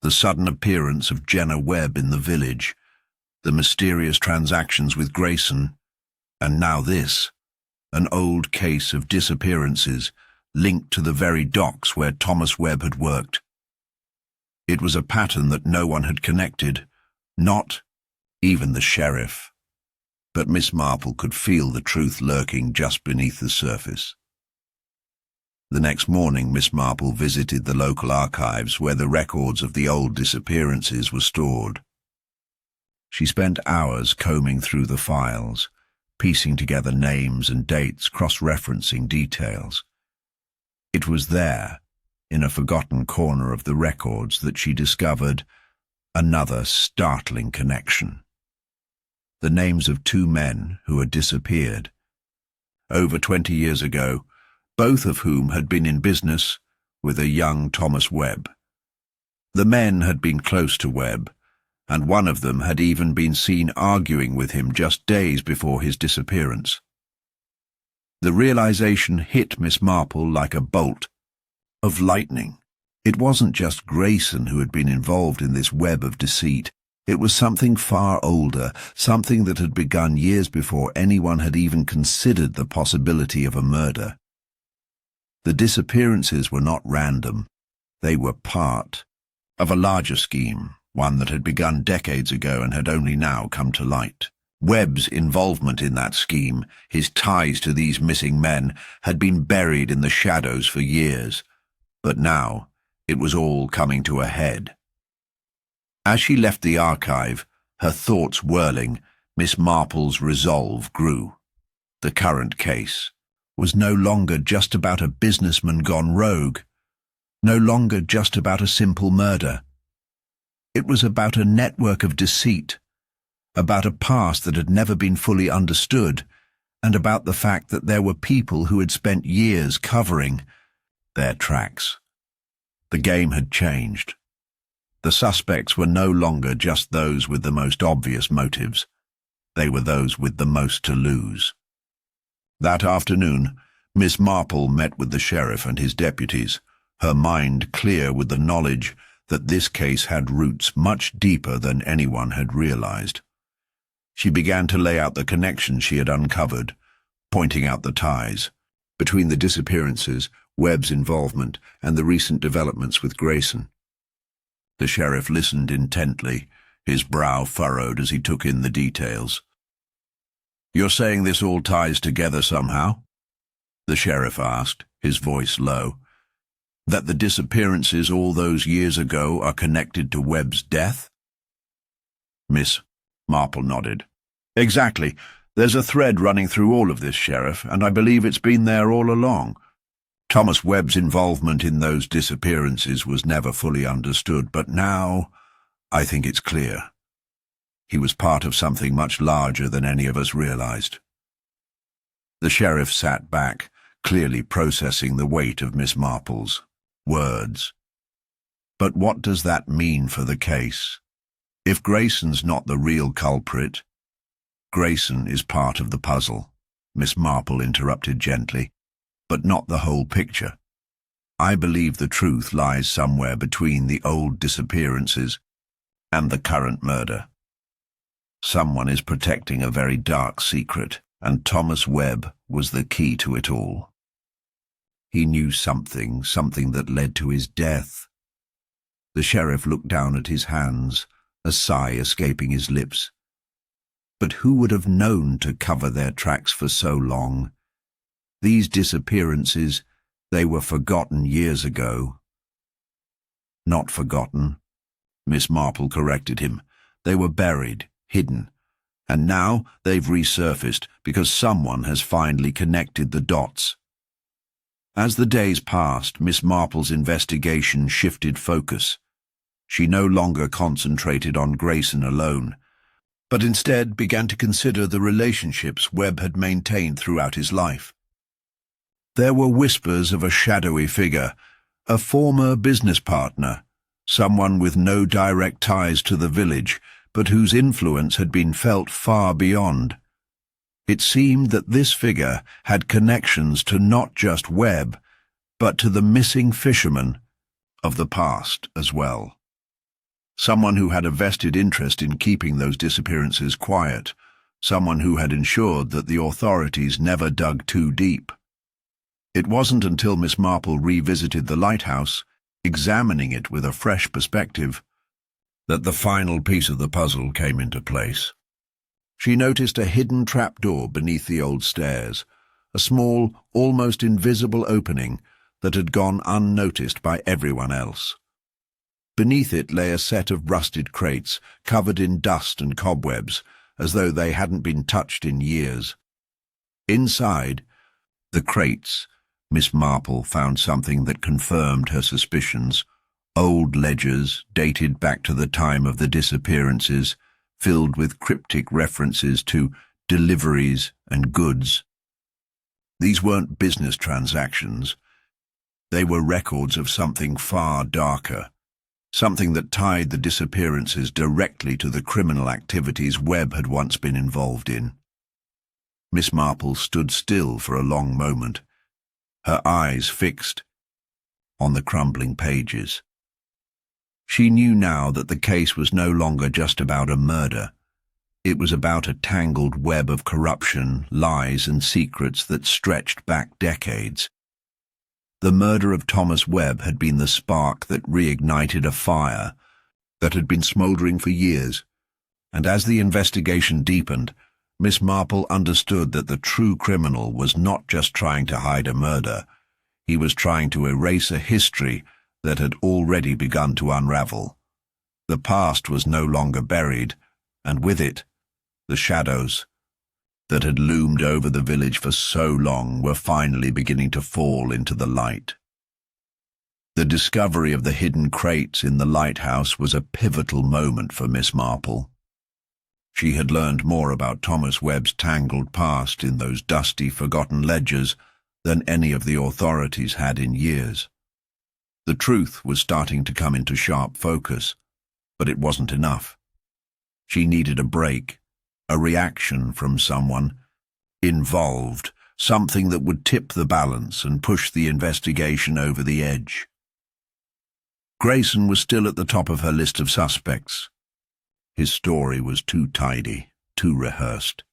Speaker 1: The sudden appearance of Jenna Webb in the village, the mysterious transactions with Grayson, and now this, an old case of disappearances linked to the very docks where Thomas Webb had worked. It was a pattern that no one had connected, not even the sheriff. But Miss Marple could feel the truth lurking just beneath the surface. The next morning, Miss Marple visited the local archives where the records of the old disappearances were stored. She spent hours combing through the files, piecing together names and dates, cross-referencing details. It was there, in a forgotten corner of the records, that she discovered another startling connection. The names of two men who had disappeared over 20 years ago, both of whom had been in business with a young Thomas Webb. The men had been close to Webb, and one of them had even been seen arguing with him just days before his disappearance. The realization hit Miss Marple like a bolt of lightning. It wasn't just Grayson who had been involved in this web of deceit. It was something far older, something that had begun years before anyone had even considered the possibility of a murder. The disappearances were not random. They were part of a larger scheme, one that had begun decades ago and had only now come to light. Webb's involvement in that scheme, his ties to these missing men, had been buried in the shadows for years, but now it was all coming to a head. As she left the archive, her thoughts whirling, Miss Marple's resolve grew. The current case was no longer just about a businessman gone rogue, no longer just about a simple murder. It was about a network of deceit, about a past that had never been fully understood, and about the fact that there were people who had spent years covering their tracks. The game had changed. The suspects were no longer just those with the most obvious motives. They were those with the most to lose. That afternoon, Miss Marple met with the sheriff and his deputies, her mind clear with the knowledge that this case had roots much deeper than anyone had realized. She began to lay out the connections she had uncovered, pointing out the ties between the disappearances, Webb's involvement, and the recent developments with Grayson. The sheriff listened intently, his brow furrowed as he took in the details. "You're saying this all ties together somehow?" the sheriff asked, his voice low. "That the disappearances all those years ago are connected to Webb's death?" Miss Marple nodded. "Exactly. There's a thread running through all of this, Sheriff, and I believe it's been there all along. Thomas Webb's involvement in those disappearances was never fully understood, but now I think it's clear. He was part of something much larger than any of us realized." The sheriff sat back, clearly processing the weight of Miss Marple's words. But what does that mean for the case? If Grayson's not the real culprit, Grayson is part of the puzzle, Miss Marple interrupted gently, but not the whole picture. I believe the truth lies somewhere between the old disappearances and the current murder. Someone is protecting a very dark secret, and Thomas Webb was the key to it all. He knew something that led to his death. The sheriff looked down at his hands, a sigh escaping his lips. But who would have known to cover their tracks for so long? These disappearances, they were forgotten years ago. Not forgotten, Miss Marple corrected him. They were buried, hidden, and now they've resurfaced because someone has finally connected the dots. As the days passed, Miss Marple's investigation shifted focus. She no longer concentrated on Grayson alone, but instead began to consider the relationships Webb had maintained throughout his life. There were whispers of a shadowy figure, a former business partner, someone with no direct ties to the village, but whose influence had been felt far beyond. It seemed that this figure had connections to not just Webb, but to the missing fishermen of the past as well. Someone who had a vested interest in keeping those disappearances quiet, someone who had ensured that the authorities never dug too deep. It wasn't until Miss Marple revisited the lighthouse, examining it with a fresh perspective, that the final piece of the puzzle came into place. She noticed a hidden trapdoor beneath the old stairs, a small, almost invisible opening that had gone unnoticed by everyone else. Beneath it lay a set of rusted crates, covered in dust and cobwebs, as though they hadn't been touched in years. Inside the crates, Miss Marple found something that confirmed her suspicions. Old ledgers, dated back to the time of the disappearances, filled with cryptic references to deliveries and goods. These weren't business transactions. They were records of something far darker, something that tied the disappearances directly to the criminal activities Webb had once been involved in. Miss Marple stood still for a long moment, her eyes fixed on the crumbling pages. She knew now that the case was no longer just about a murder. It was about a tangled web of corruption, lies, and secrets that stretched back decades. The murder of Thomas Webb had been the spark that reignited a fire that had been smouldering for years, and as the investigation deepened, Miss Marple understood that the true criminal was not just trying to hide a murder. He was trying to erase a history that had already begun to unravel. The past was no longer buried, and with it, the shadows that had loomed over the village for so long were finally beginning to fall into the light. The discovery of the hidden crates in the lighthouse was a pivotal moment for Miss Marple. She had learned more about Thomas Webb's tangled past in those dusty, forgotten ledgers than any of the authorities had in years. The truth was starting to come into sharp focus, but it wasn't enough. She needed a break, a reaction from someone involved, something that would tip the balance and push the investigation over the edge. Grayson was still at the top of her list of suspects. His story was too tidy, too rehearsed.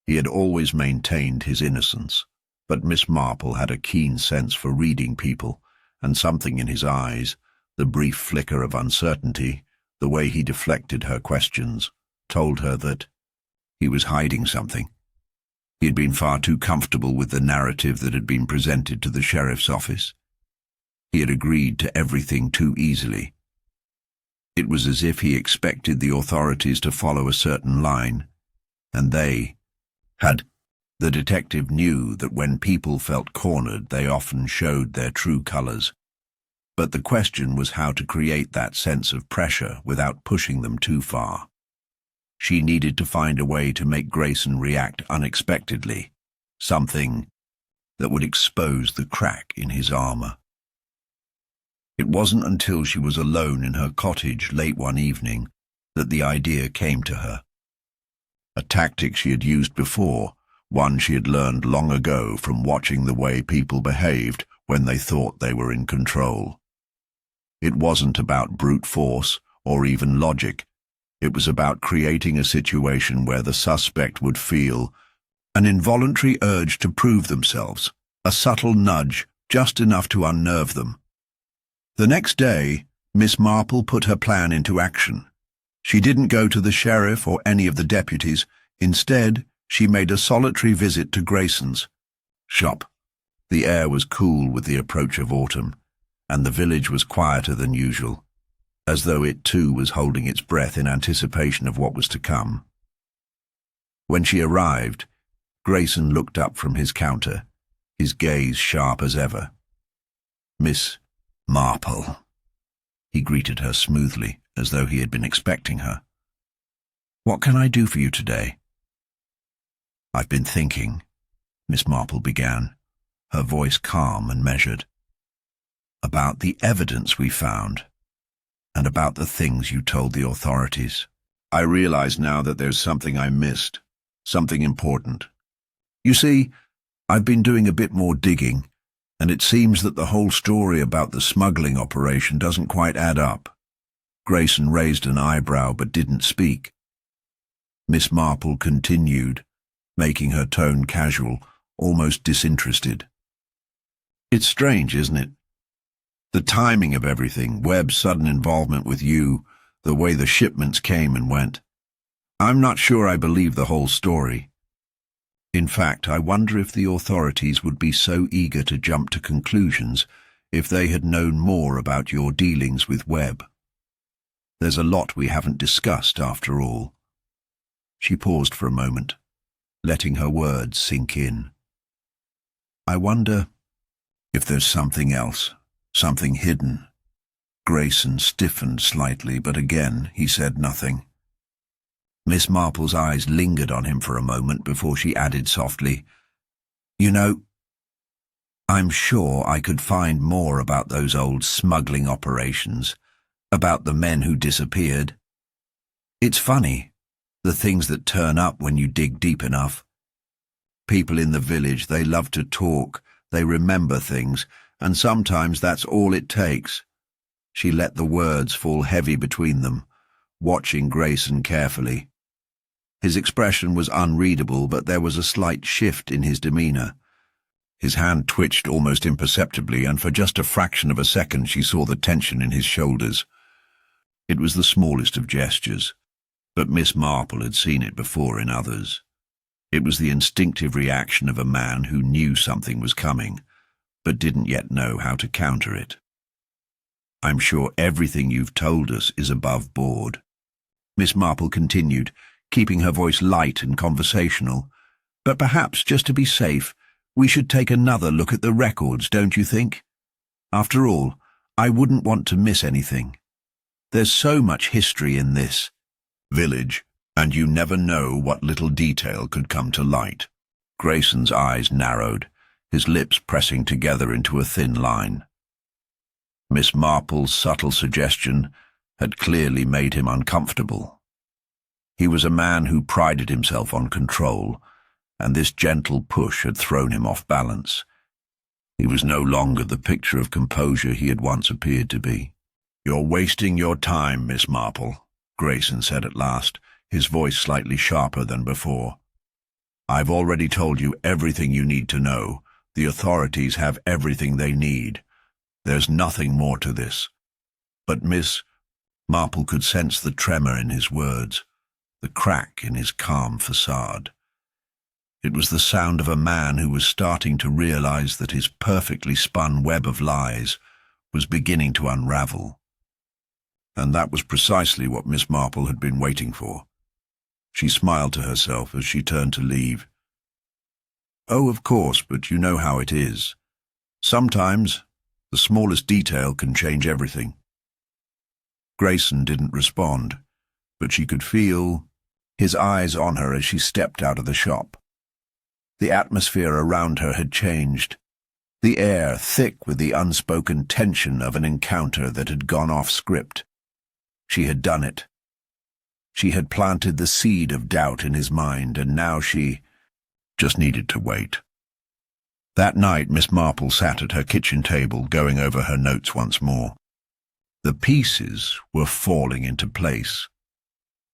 Speaker 1: He had always maintained his innocence, but Miss Marple had a keen sense for reading people, and something in his eyes, the brief flicker of uncertainty, the way he deflected her questions, told her that he was hiding something. He had been far too comfortable with the narrative that had been presented to the sheriff's office. He had agreed to everything too easily. It was as if he expected the authorities to follow a certain line, and they had. The detective knew that when people felt cornered, they often showed their true colors. But the question was how to create that sense of pressure without pushing them too far. She needed to find a way to make Grayson react unexpectedly, something that would expose the crack in his armor. It wasn't until she was alone in her cottage late one evening that the idea came to her. A tactic she had used before, one she had learned long ago from watching the way people behaved when they thought they were in control. It wasn't about brute force or even logic. It was about creating a situation where the suspect would feel an involuntary urge to prove themselves, a subtle nudge, just enough to unnerve them. The next day, Miss Marple put her plan into action. She didn't go to the sheriff or any of the deputies. Instead, she made a solitary visit to Grayson's shop. The air was cool with the approach of autumn, and the village was quieter than usual, as though it too was holding its breath in anticipation of what was to come. When she arrived, Grayson looked up from his counter, his gaze sharp as ever. "Miss Marple," he greeted her smoothly, as though he had been expecting her. "What can I do for you today?" "I've been thinking," Miss Marple began, her voice calm and measured, "about the evidence we found, and about the things you told the authorities. I realize now that there's something I missed, something important. You see, I've been doing a bit more digging, and it seems that the whole story about the smuggling operation doesn't quite add up." Grayson raised an eyebrow but didn't speak. Miss Marple continued, making her tone casual, almost disinterested. "It's strange, isn't it? The timing of everything, Webb's sudden involvement with you, the way the shipments came and went. I'm not sure I believe the whole story. In fact, I wonder if the authorities would be so eager to jump to conclusions if they had known more about your dealings with Webb. There's a lot we haven't discussed after all." She paused for a moment, letting her words sink in. "I wonder if there's something else, something hidden." Grayson stiffened slightly, but again he said nothing. Miss Marple's eyes lingered on him for a moment before she added softly, "You know, I'm sure I could find more about those old smuggling operations, about the men who disappeared. It's funny, the things that turn up when you dig deep enough. People in the village, they love to talk, they remember things, and sometimes that's all it takes." She let the words fall heavy between them, watching Grayson carefully. His expression was unreadable, but there was a slight shift in his demeanor. His hand twitched almost imperceptibly, and for just a fraction of a second she saw the tension in his shoulders. It was the smallest of gestures, but Miss Marple had seen it before in others. It was the instinctive reaction of a man who knew something was coming, but didn't yet know how to counter it. "I'm sure everything you've told us is above board," Miss Marple continued, keeping her voice light and conversational. "But perhaps, just to be safe, we should take another look at the records, don't you think? After all, I wouldn't want to miss anything. There's so much history in this village, and you never know what little detail could come to light." Grayson's eyes narrowed, his lips pressing together into a thin line. Miss Marple's subtle suggestion had clearly made him uncomfortable. He was a man who prided himself on control, and this gentle push had thrown him off balance. He was no longer the picture of composure he had once appeared to be. "You're wasting your time, Miss Marple," Grayson said at last, his voice slightly sharper than before. "I've already told you everything you need to know. The authorities have everything they need. There's nothing more to this." But Miss Marple could sense the tremor in his words, the crack in his calm facade. It was the sound of a man who was starting to realize that his perfectly spun web of lies was beginning to unravel. And that was precisely what Miss Marple had been waiting for. She smiled to herself as she turned to leave. "Oh, of course, but you know how it is. Sometimes the smallest detail can change everything." Grayson didn't respond, but she could feel his eyes on her as she stepped out of the shop. The atmosphere around her had changed, the air thick with the unspoken tension of an encounter that had gone off script. She had done it. She had planted the seed of doubt in his mind, and now she just needed to wait. That night, Miss Marple sat at her kitchen table, going over her notes once more. The pieces were falling into place.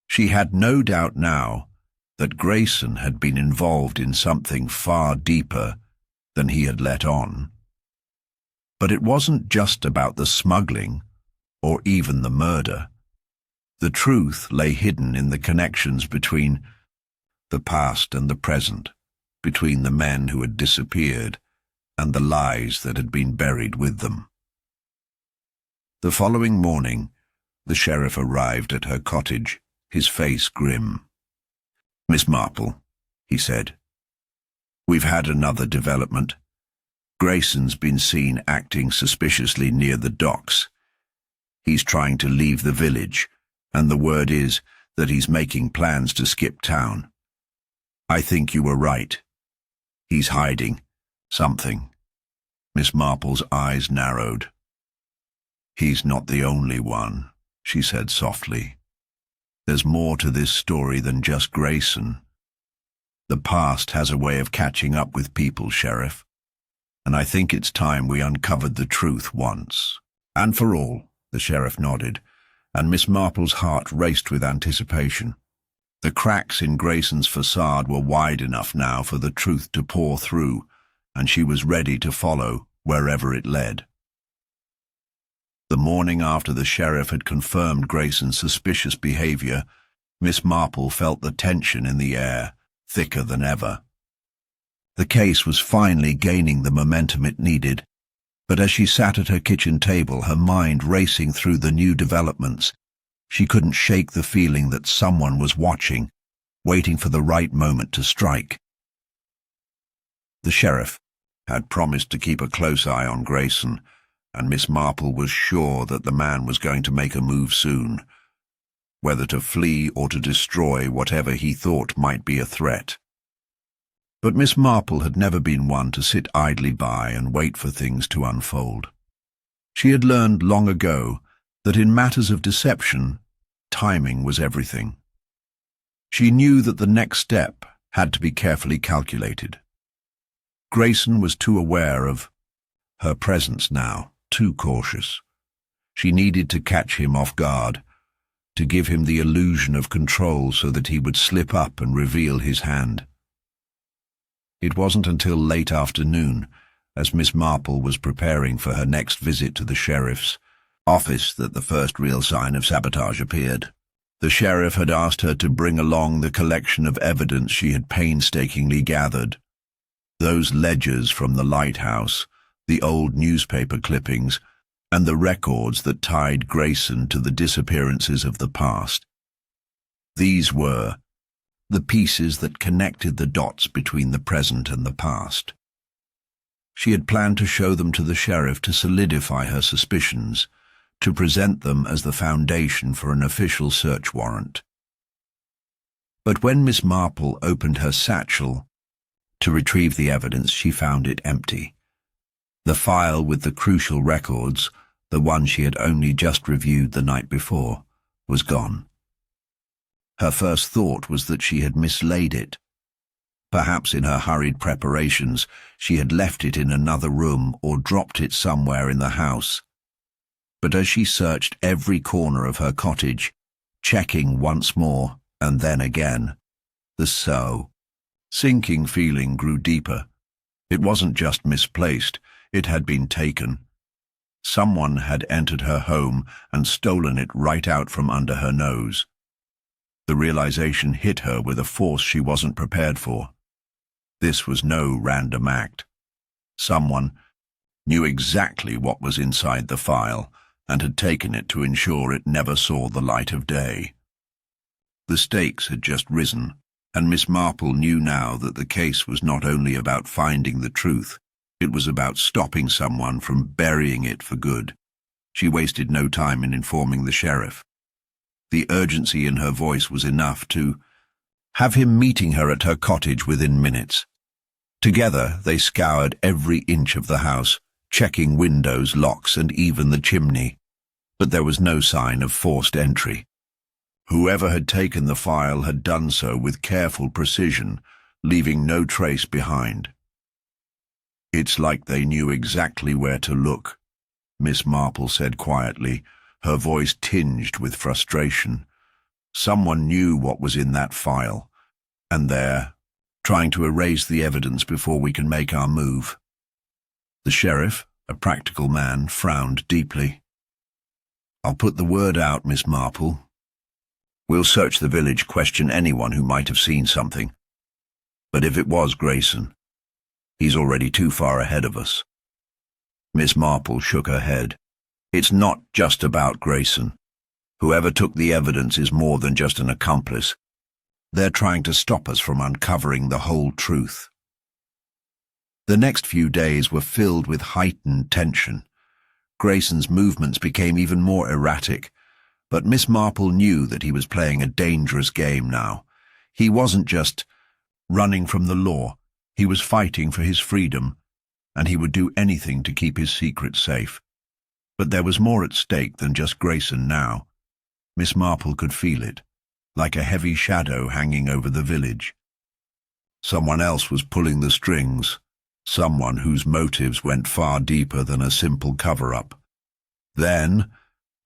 Speaker 1: She had no doubt now that Grayson had been involved in something far deeper than he had let on. But it wasn't just about the smuggling or even the murder. The truth lay hidden in the connections between the past and the present, between the men who had disappeared and the lies that had been buried with them. The following morning, the sheriff arrived at her cottage, his face grim. "Miss Marple," he said, "we've had another development. Grayson's been seen acting suspiciously near the docks. He's trying to leave the village, and the word is that he's making plans to skip town. I think you were right. He's hiding something." Miss Marple's eyes narrowed. "He's not the only one," she said softly. "There's more to this story than just Grayson. The past has a way of catching up with people, Sheriff, and I think it's time we uncovered the truth once and for all." The sheriff nodded, and Miss Marple's heart raced with anticipation. The cracks in Grayson's facade were wide enough now for the truth to pour through, and she was ready to follow wherever it led. The morning after the sheriff had confirmed Grayson's suspicious behavior, Miss Marple felt the tension in the air, thicker than ever. The case was finally gaining the momentum it needed, but as she sat at her kitchen table, her mind racing through the new developments, she couldn't shake the feeling that someone was watching, waiting for the right moment to strike. The sheriff had promised to keep a close eye on Grayson, and Miss Marple was sure that the man was going to make a move soon, whether to flee or to destroy whatever he thought might be a threat. But Miss Marple had never been one to sit idly by and wait for things to unfold. She had learned long ago that in matters of deception, timing was everything. She knew that the next step had to be carefully calculated. Grayson was too aware of her presence now, too cautious. She needed to catch him off guard, to give him the illusion of control so that he would slip up and reveal his hand. It wasn't until late afternoon, as Miss Marple was preparing for her next visit to the sheriff's office, that the first real sign of sabotage appeared. The sheriff had asked her to bring along the collection of evidence she had painstakingly gathered. Those ledgers from the Lighthouse, the old newspaper clippings, and the records that tied Grayson to the disappearances of the past. These were the pieces that connected the dots between the present and the past. She had planned to show them to the sheriff to solidify her suspicions, to present them as the foundation for an official search warrant. But when Miss Marple opened her satchel to retrieve the evidence, she found it empty. The file with the crucial records the one she had only just reviewed the night before, was gone. Her first thought was that she had mislaid it. Perhaps in her hurried preparations, she had left it in another room or dropped it somewhere in the house. But as she searched every corner of her cottage, checking once more and then again, the sinking feeling grew deeper. It wasn't just misplaced, it had been taken. Someone had entered her home and stolen it right out from under her nose. The realization hit her with a force she wasn't prepared for. This was no random act. Someone knew exactly what was inside the file and had taken it to ensure it never saw the light of day. The stakes had just risen, and Miss Marple knew now that the case was not only about finding the truth, it was about stopping someone from burying it for good. She wasted no time in informing the sheriff. The urgency in her voice was enough to have him meeting her at her cottage within minutes. Together they scoured every inch of the house, checking windows, locks, and even the chimney. But there was no sign of forced entry. Whoever had taken the file had done so with careful precision, leaving no trace behind. "It's like they knew exactly where to look," Miss Marple said quietly, her voice tinged with frustration. "Someone knew what was in that file, and they're trying to erase the evidence before we can make our move." The sheriff, a practical man, frowned deeply. "I'll put the word out, Miss Marple. We'll search the village, question anyone who might have seen something. But if it was Grayson, he's already too far ahead of us." Miss Marple shook her head. "It's not just about Grayson. Whoever took the evidence is more than just an accomplice. They're trying to stop us from uncovering the whole truth." The next few days were filled with heightened tension. Grayson's movements became even more erratic, but Miss Marple knew that he was playing a dangerous game now. He wasn't just running from the law, he was fighting for his freedom, and he would do anything to keep his secret safe. But there was more at stake than just Grayson now. Miss Marple could feel it, like a heavy shadow hanging over the village. Someone else was pulling the strings, someone whose motives went far deeper than a simple cover-up. Then,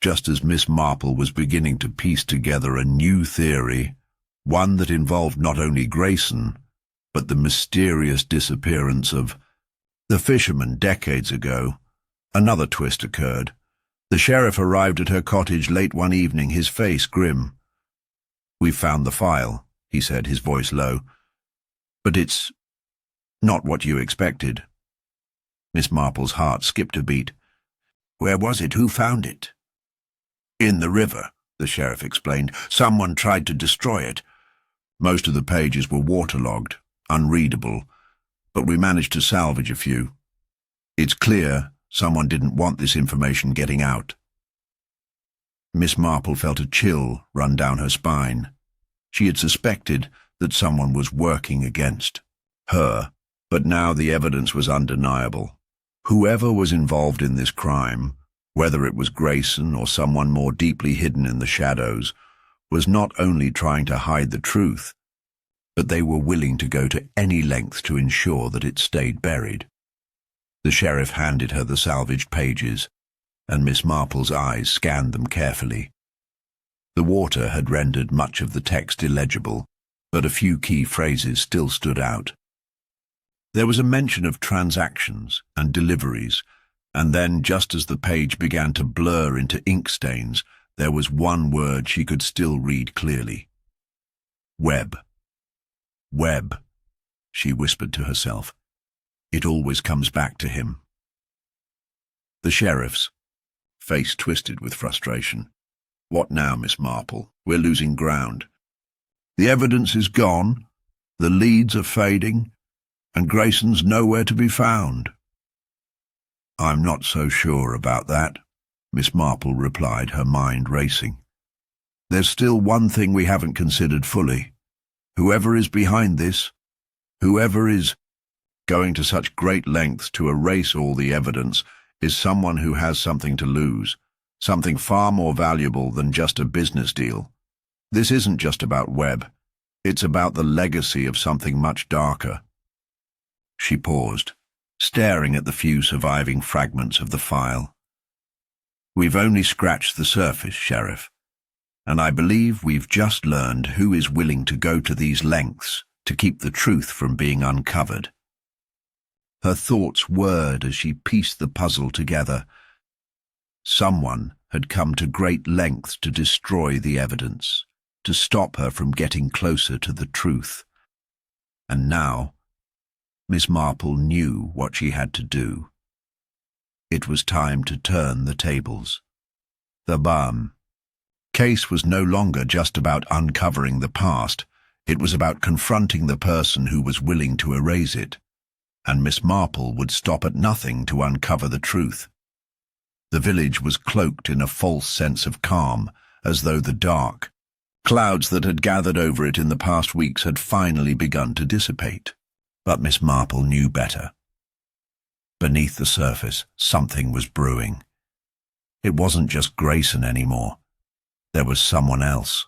Speaker 1: just as Miss Marple was beginning to piece together a new theory, one that involved not only Grayson, but the mysterious disappearance of the fisherman decades ago, another twist occurred. The sheriff arrived at her cottage late one evening, his face grim. "We've found the file," he said, his voice low. "But it's not what you expected." Miss Marple's heart skipped a beat. "Where was it? Who found it?" "In the river," the sheriff explained. "Someone tried to destroy it. Most of the pages were waterlogged, unreadable, but we managed to salvage a few. It's clear someone didn't want this information getting out." Miss Marple felt a chill run down her spine. She had suspected that someone was working against her, but now the evidence was undeniable. Whoever was involved in this crime, whether it was Grayson or someone more deeply hidden in the shadows, was not only trying to hide the truth, but they were willing to go to any length to ensure that it stayed buried. The sheriff handed her the salvaged pages, and Miss Marple's eyes scanned them carefully. The water had rendered much of the text illegible, but a few key phrases still stood out. There was a mention of transactions and deliveries, and then, just as the page began to blur into ink stains, there was one word she could still read clearly. "Webb. Webb," she whispered to herself. "It always comes back to him." The sheriff's face twisted with frustration. "What now, Miss Marple? We're losing ground. The evidence is gone, the leads are fading, and Grayson's nowhere to be found." "I'm not so sure about that," Miss Marple replied, her mind racing. "There's still one thing we haven't considered fully. Whoever is behind this, whoever is going to such great lengths to erase all the evidence, is someone who has something to lose, something far more valuable than just a business deal. This isn't just about Webb. It's about the legacy of something much darker. She paused, staring at the few surviving fragments of the file. We've only scratched the surface, Sheriff, and I believe we've just learned who is willing to go to these lengths to keep the truth from being uncovered. Her thoughts whirred as she pieced the puzzle together. Someone had come to great lengths to destroy the evidence, to stop her from getting closer to the truth. And now, Miss Marple knew what she had to do. It was time to turn the tables. The case was no longer just about uncovering the past. It was about confronting the person who was willing to erase it. And Miss Marple would stop at nothing to uncover the truth. The village was cloaked in a false sense of calm, as though the dark clouds that had gathered over it in the past weeks had finally begun to dissipate. But Miss Marple knew better. Beneath the surface, something was brewing. It wasn't just Grayson anymore. There was someone else,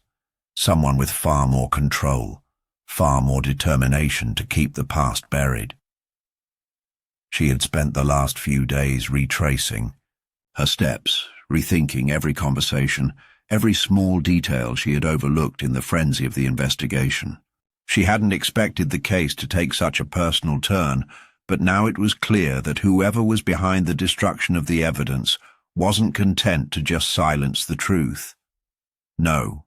Speaker 1: someone with far more control, far more determination to keep the past buried. She had spent the last few days retracing her steps, rethinking every conversation, every small detail she had overlooked in the frenzy of the investigation. She hadn't expected the case to take such a personal turn, but now it was clear that whoever was behind the destruction of the evidence wasn't content to just silence the truth. No,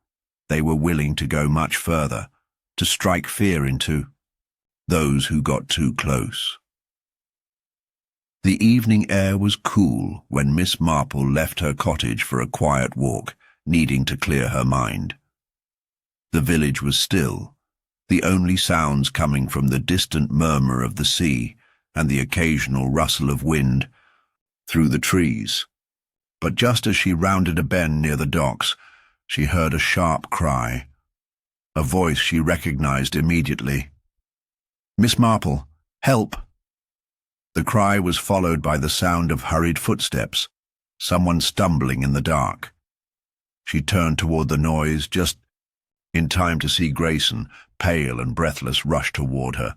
Speaker 1: they were willing to go much further, to strike fear into those who got too close. The evening air was cool when Miss Marple left her cottage for a quiet walk, needing to clear her mind. The village was still, the only sounds coming from the distant murmur of the sea and the occasional rustle of wind through the trees. But just as she rounded a bend near the docks, she heard a sharp cry, a voice she recognized immediately. "Miss Marple, help!" The cry was followed by the sound of hurried footsteps, someone stumbling in the dark. She turned toward the noise just in time to see Grayson, pale and breathless, rush toward her.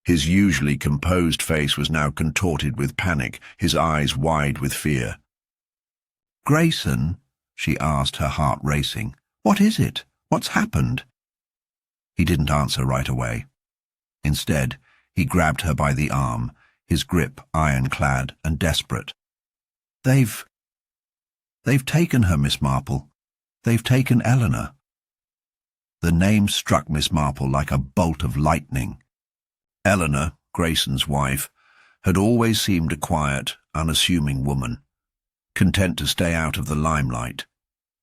Speaker 1: His usually composed face was now contorted with panic, his eyes wide with fear. "Grayson?" she asked, her heart racing. "What is it? What's happened?" He didn't answer right away. Instead, he grabbed her by the arm, his grip ironclad and desperate. They've taken her, Miss Marple. They've taken Eleanor." The name struck Miss Marple like a bolt of lightning. Eleanor, Grayson's wife, had always seemed a quiet, unassuming woman, content to stay out of the limelight,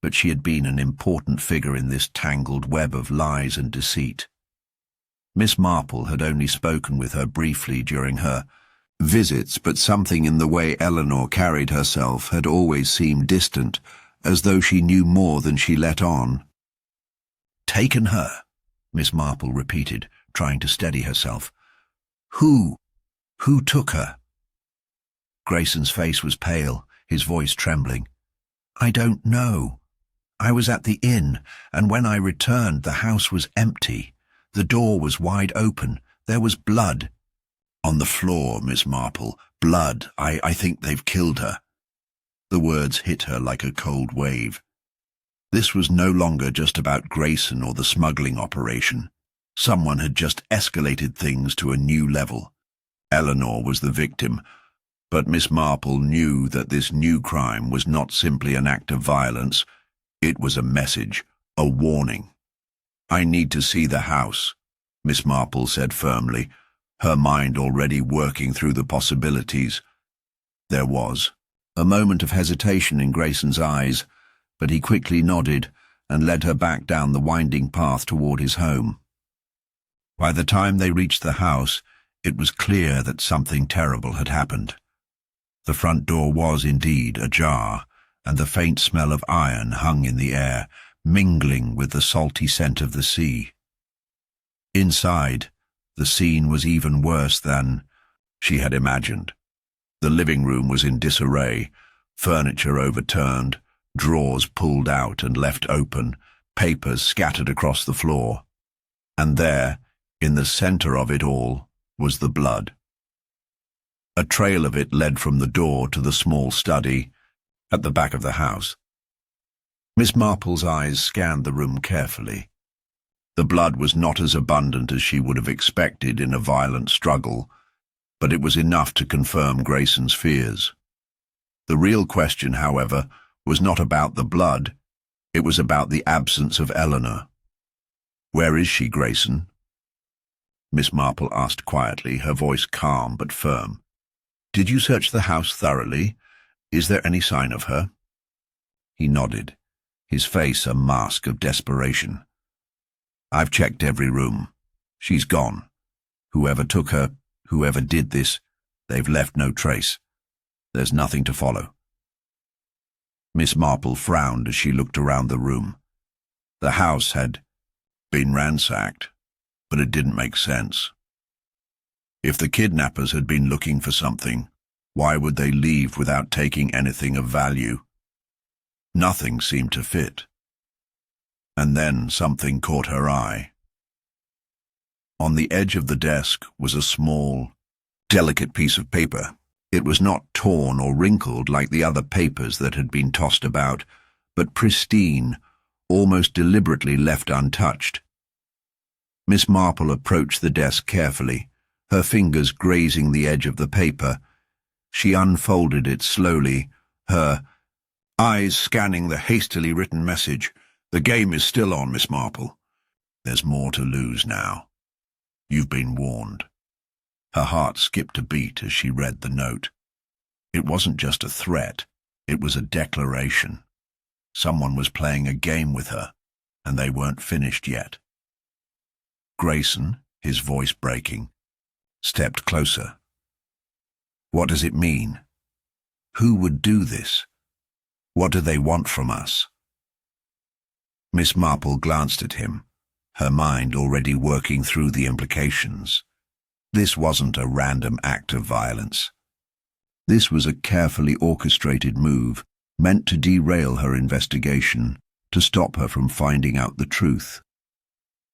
Speaker 1: but she had been an important figure in this tangled web of lies and deceit. Miss Marple had only spoken with her briefly during her visits, but something in the way Eleanor carried herself had always seemed distant, as though she knew more than she let on. "Taken her," Miss Marple repeated, trying to steady herself. Who took her?" Grayson's face was pale, his voice trembling. "I don't know. I was at the inn, and when I returned, the house was empty. The door was wide open. There was blood." "On the floor, Miss Marple. Blood. I think they've killed her." The words hit her like a cold wave. This was no longer just about Grayson or the smuggling operation. Someone had just escalated things to a new level. Eleanor was the victim, but Miss Marple knew that this new crime was not simply an act of violence. It was a message, a warning. "I need to see the house," Miss Marple said firmly, her mind already working through the possibilities. There was a moment of hesitation in Grayson's eyes, but he quickly nodded and led her back down the winding path toward his home. By the time they reached the house, it was clear that something terrible had happened. The front door was indeed ajar, and the faint smell of iron hung in the air, mingling with the salty scent of the sea. Inside, the scene was even worse than she had imagined. The living room was in disarray, furniture overturned, drawers pulled out and left open, papers scattered across the floor. And there, in the center of it all, was the blood. A trail of it led from the door to the small study at the back of the house. Miss Marple's eyes scanned the room carefully. The blood was not as abundant as she would have expected in a violent struggle, but it was enough to confirm Grayson's fears. The real question, however, was not about the blood. It was about the absence of Eleanor. "Where is she, Grayson?" Miss Marple asked quietly, her voice calm but firm. "Did you search the house thoroughly? Is there any sign of her?" He nodded, his face a mask of desperation. "I've checked every room. She's gone. Whoever took her, whoever did this, they've left no trace. There's nothing to follow." Miss Marple frowned as she looked around the room. The house had been ransacked, but it didn't make sense. If the kidnappers had been looking for something, why would they leave without taking anything of value? Nothing seemed to fit. And then something caught her eye. On the edge of the desk was a small, delicate piece of paper. It was not torn or wrinkled like the other papers that had been tossed about, but pristine, almost deliberately left untouched. Miss Marple approached the desk carefully, her fingers grazing the edge of the paper. She unfolded it slowly, her eyes scanning the hastily written message. "The game is still on, Miss Marple. There's more to lose now. You've been warned." Her heart skipped a beat as she read the note. It wasn't just a threat, it was a declaration. Someone was playing a game with her, and they weren't finished yet. Grayson, his voice breaking, stepped closer. "What does it mean? Who would do this? What do they want from us?" Miss Marple glanced at him, her mind already working through the implications. This wasn't a random act of violence. This was a carefully orchestrated move meant to derail her investigation, to stop her from finding out the truth.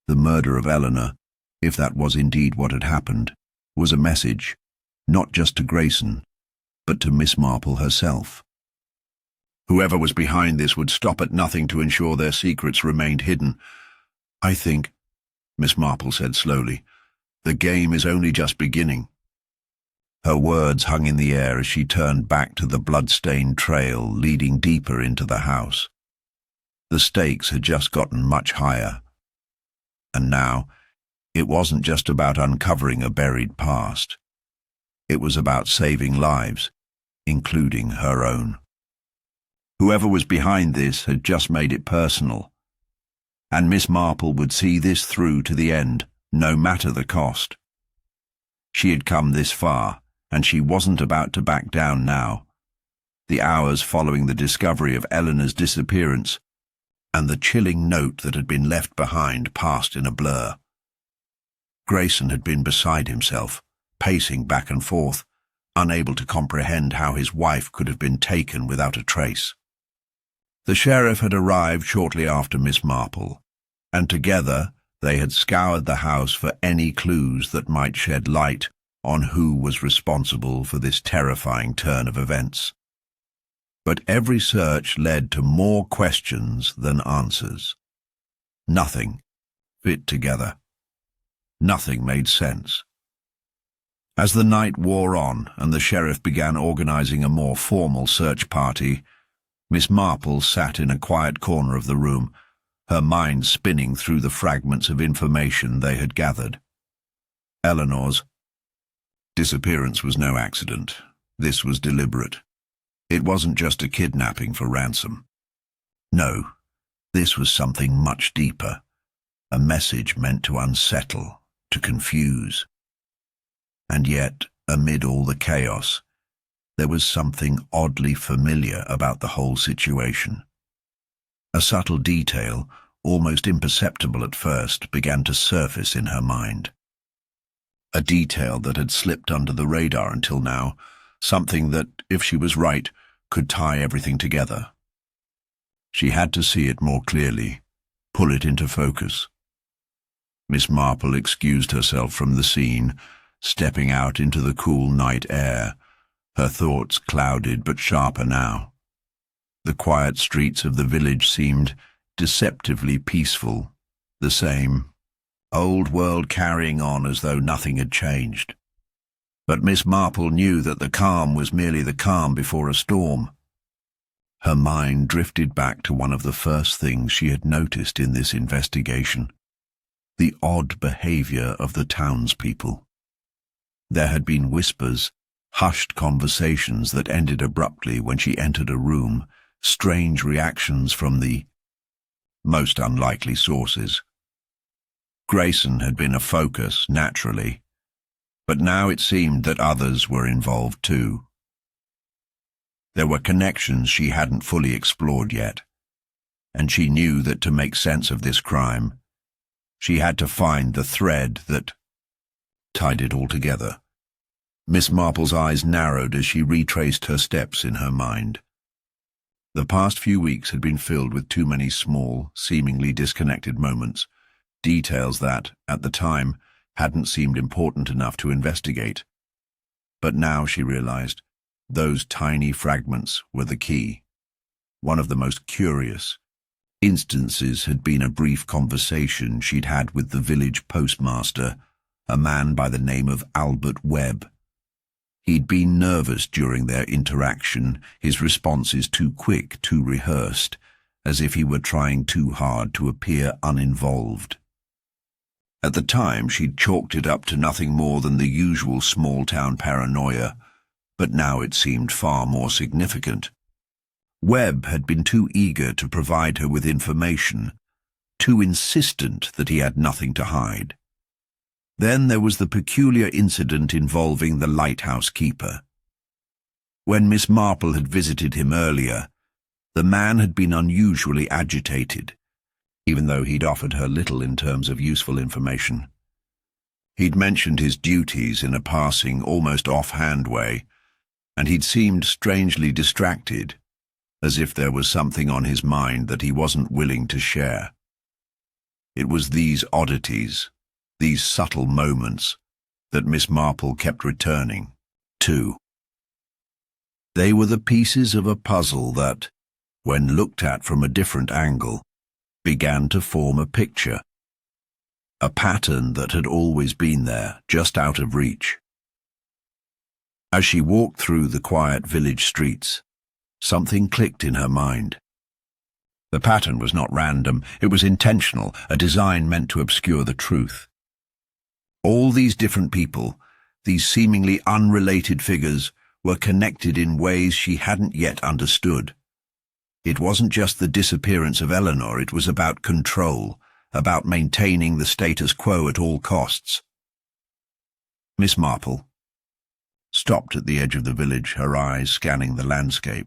Speaker 1: The murder of Eleanor, if that was indeed what had happened, was a message, not just to Grayson, but to Miss Marple herself. Whoever was behind this would stop at nothing to ensure their secrets remained hidden. "I think," Miss Marple said slowly, "the game is only just beginning." Her words hung in the air as she turned back to the blood-stained trail leading deeper into the house. The stakes had just gotten much higher. And now, it wasn't just about uncovering a buried past. It was about saving lives, including her own. Whoever was behind this had just made it personal. And Miss Marple would see this through to the end, no matter the cost. She had come this far, and she wasn't about to back down now. The hours following the discovery of Eleanor's disappearance and the chilling note that had been left behind passed in a blur. Grayson had been beside himself, pacing back and forth, unable to comprehend how his wife could have been taken without a trace. The sheriff had arrived shortly after Miss Marple, and together they had scoured the house for any clues that might shed light on who was responsible for this terrifying turn of events. But every search led to more questions than answers. Nothing fit together. Nothing made sense. As the night wore on and the sheriff began organizing a more formal search party, Miss Marple sat in a quiet corner of the room, her mind spinning through the fragments of information they had gathered. Eleanor's disappearance was no accident. This was deliberate. It wasn't just a kidnapping for ransom. No, this was something much deeper, a message meant to unsettle, to confuse. And yet, amid all the chaos, there was something oddly familiar about the whole situation. A subtle detail, almost imperceptible at first, began to surface in her mind. A detail that had slipped under the radar until now, something that, if she was right, could tie everything together. She had to see it more clearly, pull it into focus. Miss Marple excused herself from the scene, stepping out into the cool night air, her thoughts clouded but sharper now. The quiet streets of the village seemed deceptively peaceful, the same old world carrying on as though nothing had changed. But Miss Marple knew that the calm was merely the calm before a storm. Her mind drifted back to one of the first things she had noticed in this investigation: the odd behavior of the townspeople. There had been whispers, hushed conversations that ended abruptly when she entered a room, strange reactions from the most unlikely sources. Grayson had been a focus, naturally, but now it seemed that others were involved too. There were connections she hadn't fully explored yet, and she knew that to make sense of this crime, she had to find the thread that tied it all together. Miss Marple's eyes narrowed as she retraced her steps in her mind. The past few weeks had been filled with too many small, seemingly disconnected moments, details that, at the time, hadn't seemed important enough to investigate. But now she realized those tiny fragments were the key. One of the most curious instances had been a brief conversation she'd had with the village postmaster, a man by the name of Albert Webb. He'd been nervous during their interaction, his responses too quick, too rehearsed, as if he were trying too hard to appear uninvolved. At the time, she'd chalked it up to nothing more than the usual small-town paranoia, but now it seemed far more significant. Webb had been too eager to provide her with information, too insistent that he had nothing to hide. Then there was the peculiar incident involving the lighthouse keeper. When Miss Marple had visited him earlier, the man had been unusually agitated, even though he'd offered her little in terms of useful information. He'd mentioned his duties in a passing, almost offhand way, and he'd seemed strangely distracted, as if there was something on his mind that he wasn't willing to share. It was these oddities, these subtle moments, that Miss Marple kept returning to. They were the pieces of a puzzle that, when looked at from a different angle, began to form a picture, a pattern that had always been there, just out of reach. As she walked through the quiet village streets, something clicked in her mind. The pattern was not random, it was intentional, a design meant to obscure the truth. All these different people, these seemingly unrelated figures, were connected in ways she hadn't yet understood. It wasn't just the disappearance of Eleanor, it was about control, about maintaining the status quo at all costs. Miss Marple stopped at the edge of the village, her eyes scanning the landscape.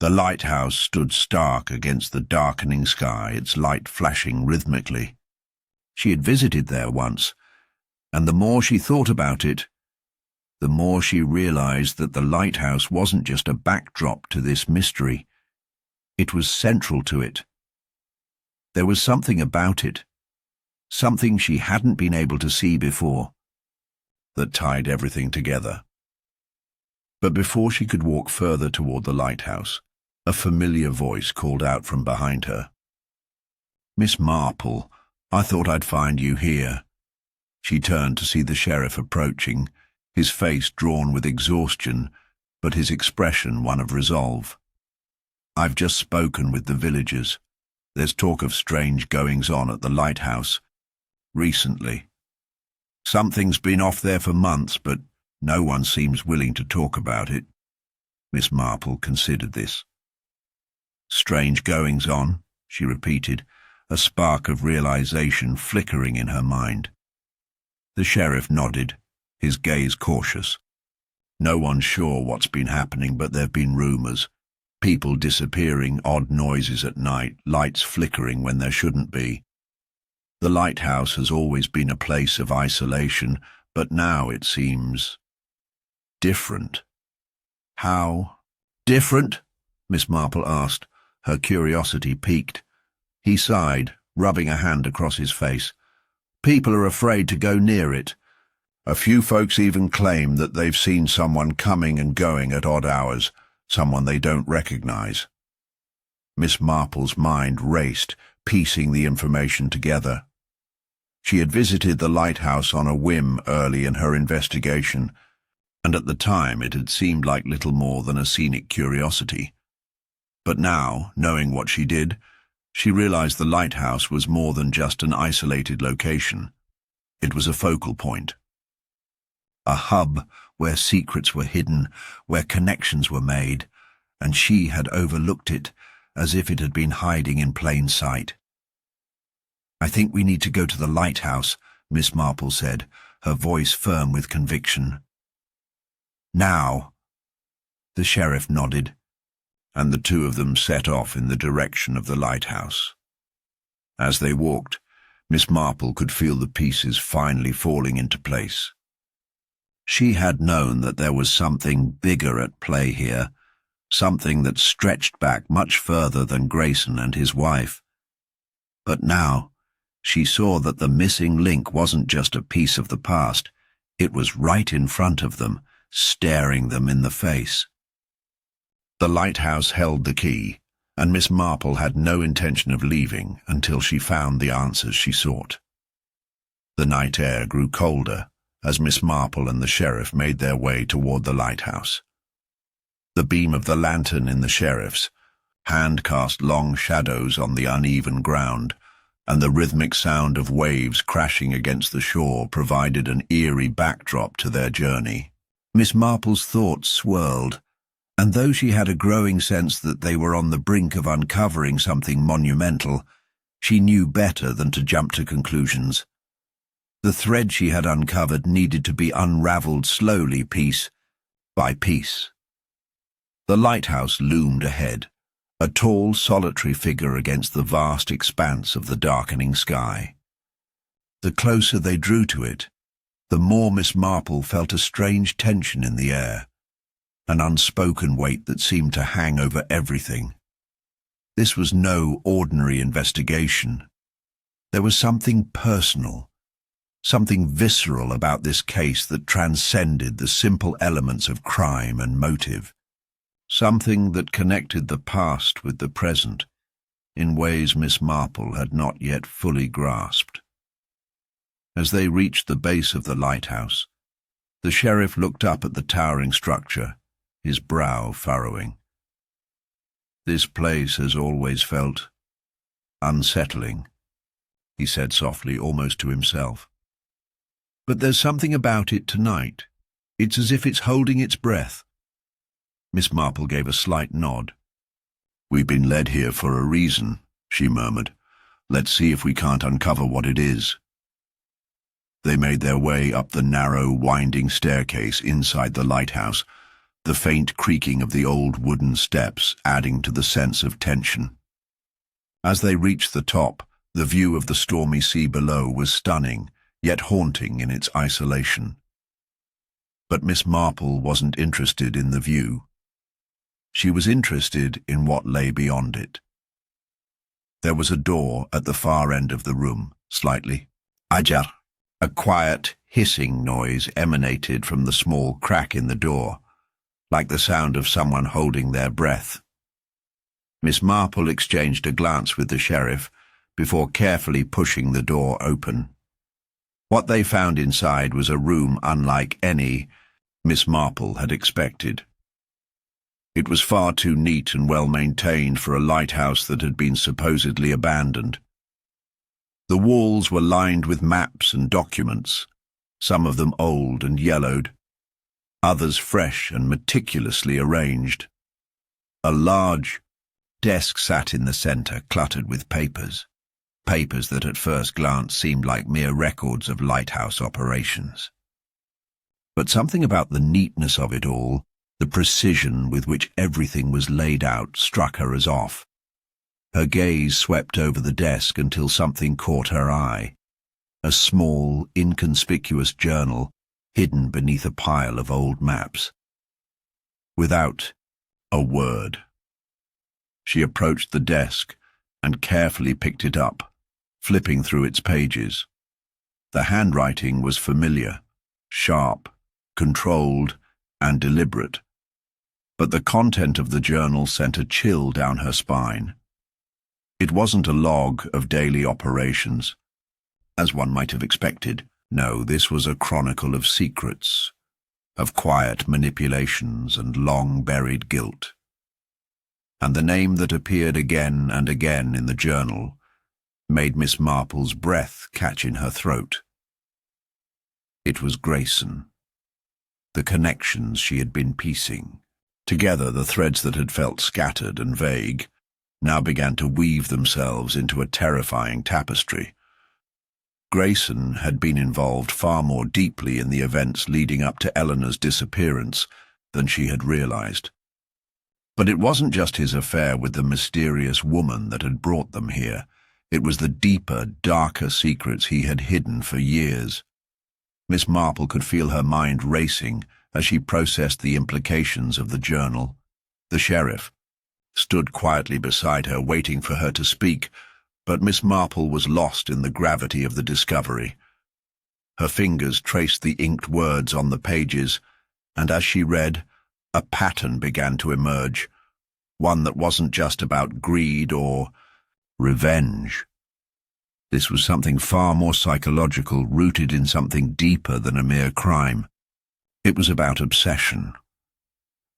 Speaker 1: The lighthouse stood stark against the darkening sky, its light flashing rhythmically. She had visited there once, and the more she thought about it, the more she realized that the lighthouse wasn't just a backdrop to this mystery. It was central to it. There was something about it, something she hadn't been able to see before, that tied everything together. But before she could walk further toward the lighthouse, a familiar voice called out from behind her. "Miss Marple, I thought I'd find you here." She turned to see the sheriff approaching, his face drawn with exhaustion, but his expression one of resolve. "I've just spoken with the villagers. There's talk of strange goings-on at the lighthouse. Recently. Something's been off there for months, but no one seems willing to talk about it." Miss Marple considered this. "Strange goings-on," she repeated, a spark of realization flickering in her mind. The sheriff nodded, his gaze cautious. "No one's sure what's been happening, but there've been rumors. People disappearing, odd noises at night, lights flickering when there shouldn't be. The lighthouse has always been a place of isolation, but now it seems different. How different? Miss Marple asked, her curiosity piqued. He sighed, rubbing a hand across his face. People are afraid to go near it. A few folks even claim that they've seen someone coming and going at odd hours, someone they don't recognize. Miss Marple's mind raced, piecing the information together. She had visited the lighthouse on a whim early in her investigation, and at the time it had seemed like little more than a scenic curiosity. But now, knowing what she did, she realized the lighthouse was more than just an isolated location. It was a focal point. A hub where secrets were hidden, where connections were made, and she had overlooked it as if it had been hiding in plain sight. "I think we need to go to the lighthouse," Miss Marple said, her voice firm with conviction. "Now." The sheriff nodded, and the two of them set off in the direction of the lighthouse. As they walked, Miss Marple could feel the pieces finally falling into place. She had known that there was something bigger at play here, something that stretched back much further than Grayson and his wife. But now, she saw that the missing link wasn't just a piece of the past, it was right in front of them, staring them in the face. The lighthouse held the key, and Miss Marple had no intention of leaving until she found the answers she sought. The night air grew colder as Miss Marple and the sheriff made their way toward the lighthouse. The beam of the lantern in the sheriff's hand cast long shadows on the uneven ground, and the rhythmic sound of waves crashing against the shore provided an eerie backdrop to their journey. Miss Marple's thoughts swirled, and though she had a growing sense that they were on the brink of uncovering something monumental, she knew better than to jump to conclusions. The thread she had uncovered needed to be unraveled slowly, piece by piece. The lighthouse loomed ahead, a tall, solitary figure against the vast expanse of the darkening sky. The closer they drew to it, the more Miss Marple felt a strange tension in the air, an unspoken weight that seemed to hang over everything. This was no ordinary investigation. There was something personal, something visceral about this case that transcended the simple elements of crime and motive, something that connected the past with the present in ways Miss Marple had not yet fully grasped. As they reached the base of the lighthouse, the sheriff looked up at the towering structure, his brow furrowing. "This place has always felt unsettling," he said softly, almost to himself. "But there's something about it tonight. It's as if it's holding its breath." Miss Marple gave a slight nod. "We've been led here for a reason," she murmured. "Let's see if we can't uncover what it is." They made their way up the narrow, winding staircase inside the lighthouse, the faint creaking of the old wooden steps adding to the sense of tension. As they reached the top, the view of the stormy sea below was stunning, yet haunting in its isolation. But Miss Marple wasn't interested in the view. She was interested in what lay beyond it. There was a door at the far end of the room, slightly ajar. A quiet, hissing noise emanated from the small crack in the door, like the sound of someone holding their breath. Miss Marple exchanged a glance with the sheriff before carefully pushing the door open. What they found inside was a room unlike any Miss Marple had expected. It was far too neat and well-maintained for a lighthouse that had been supposedly abandoned. The walls were lined with maps and documents, some of them old and yellowed, others fresh and meticulously arranged. A large desk sat in the center, cluttered with papers that at first glance seemed like mere records of lighthouse operations. But something about the neatness of it all, the precision with which everything was laid out, struck her as off. Her gaze swept over the desk until something caught her eye. A small, inconspicuous journal, hidden beneath a pile of old maps. Without a word, she approached the desk and carefully picked it up, flipping through its pages. The handwriting was familiar, sharp, controlled, and deliberate, but the content of the journal sent a chill down her spine. It wasn't a log of daily operations, as one might have expected. No, this was a chronicle of secrets, of quiet manipulations and long-buried guilt. And the name that appeared again and again in the journal made Miss Marple's breath catch in her throat. It was Grayson. The connections she had been piecing. Together, the threads that had felt scattered and vague now began to weave themselves into a terrifying tapestry. Grayson had been involved far more deeply in the events leading up to Eleanor's disappearance than she had realized. But it wasn't just his affair with the mysterious woman that had brought them here. It was the deeper, darker secrets he had hidden for years. Miss Marple could feel her mind racing as she processed the implications of the journal. The sheriff stood quietly beside her, waiting for her to speak, but Miss Marple was lost in the gravity of the discovery. Her fingers traced the inked words on the pages, and as she read, a pattern began to emerge, one that wasn't just about greed or revenge. This was something far more psychological, rooted in something deeper than a mere crime. It was about obsession.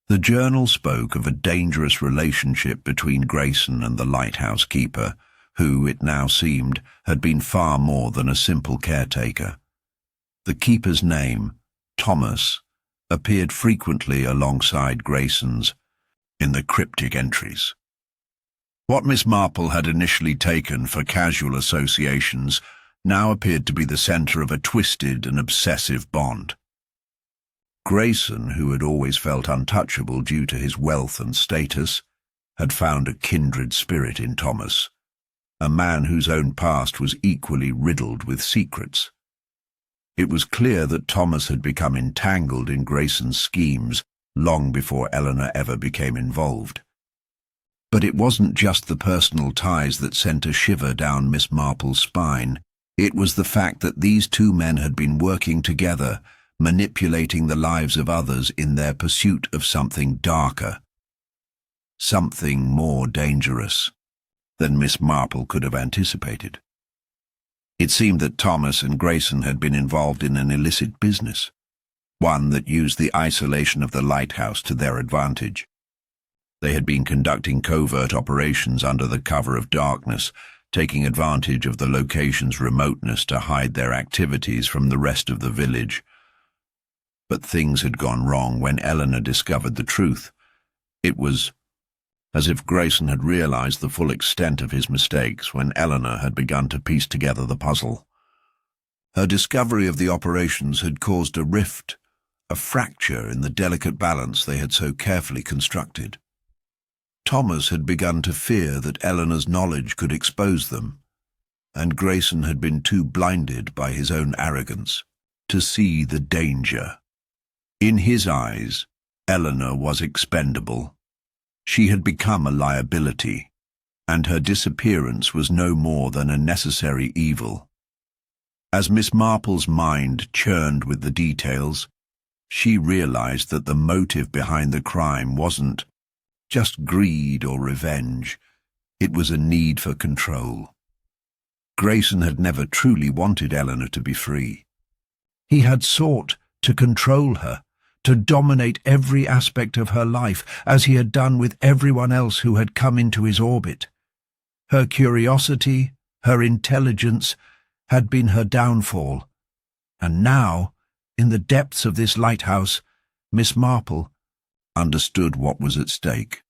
Speaker 1: The journal spoke of a dangerous relationship between Grayson and the lighthouse keeper, who, it now seemed, had been far more than a simple caretaker. The keeper's name, Thomas, appeared frequently alongside Grayson's in the cryptic entries. What Miss Marple had initially taken for casual associations now appeared to be the center of a twisted and obsessive bond. Grayson, who had always felt untouchable due to his wealth and status, had found a kindred spirit in Thomas, a man whose own past was equally riddled with secrets. It was clear that Thomas had become entangled in Grayson's schemes long before Eleanor ever became involved. But it wasn't just the personal ties that sent a shiver down Miss Marple's spine. It was the fact that these two men had been working together, manipulating the lives of others in their pursuit of something darker, something more dangerous than Miss Marple could have anticipated. It seemed that Thomas and Grayson had been involved in an illicit business, one that used the isolation of the lighthouse to their advantage. They had been conducting covert operations under the cover of darkness, taking advantage of the location's remoteness to hide their activities from the rest of the village. But things had gone wrong when Eleanor discovered the truth. It was as if Grayson had realized the full extent of his mistakes when Eleanor had begun to piece together the puzzle. Her discovery of the operations had caused a rift, a fracture in the delicate balance they had so carefully constructed. Thomas had begun to fear that Eleanor's knowledge could expose them, and Grayson had been too blinded by his own arrogance to see the danger. In his eyes, Eleanor was expendable. She had become a liability, and her disappearance was no more than a necessary evil. As Miss Marple's mind churned with the details, she realized that the motive behind the crime wasn't just greed or revenge. It was a need for control. Grayson had never truly wanted Eleanor to be free. He had sought to control her, to dominate every aspect of her life, as he had done with everyone else who had come into his orbit. Her curiosity, her intelligence, had been her downfall. And now, in the depths of this lighthouse, Miss Marple understood what was at stake.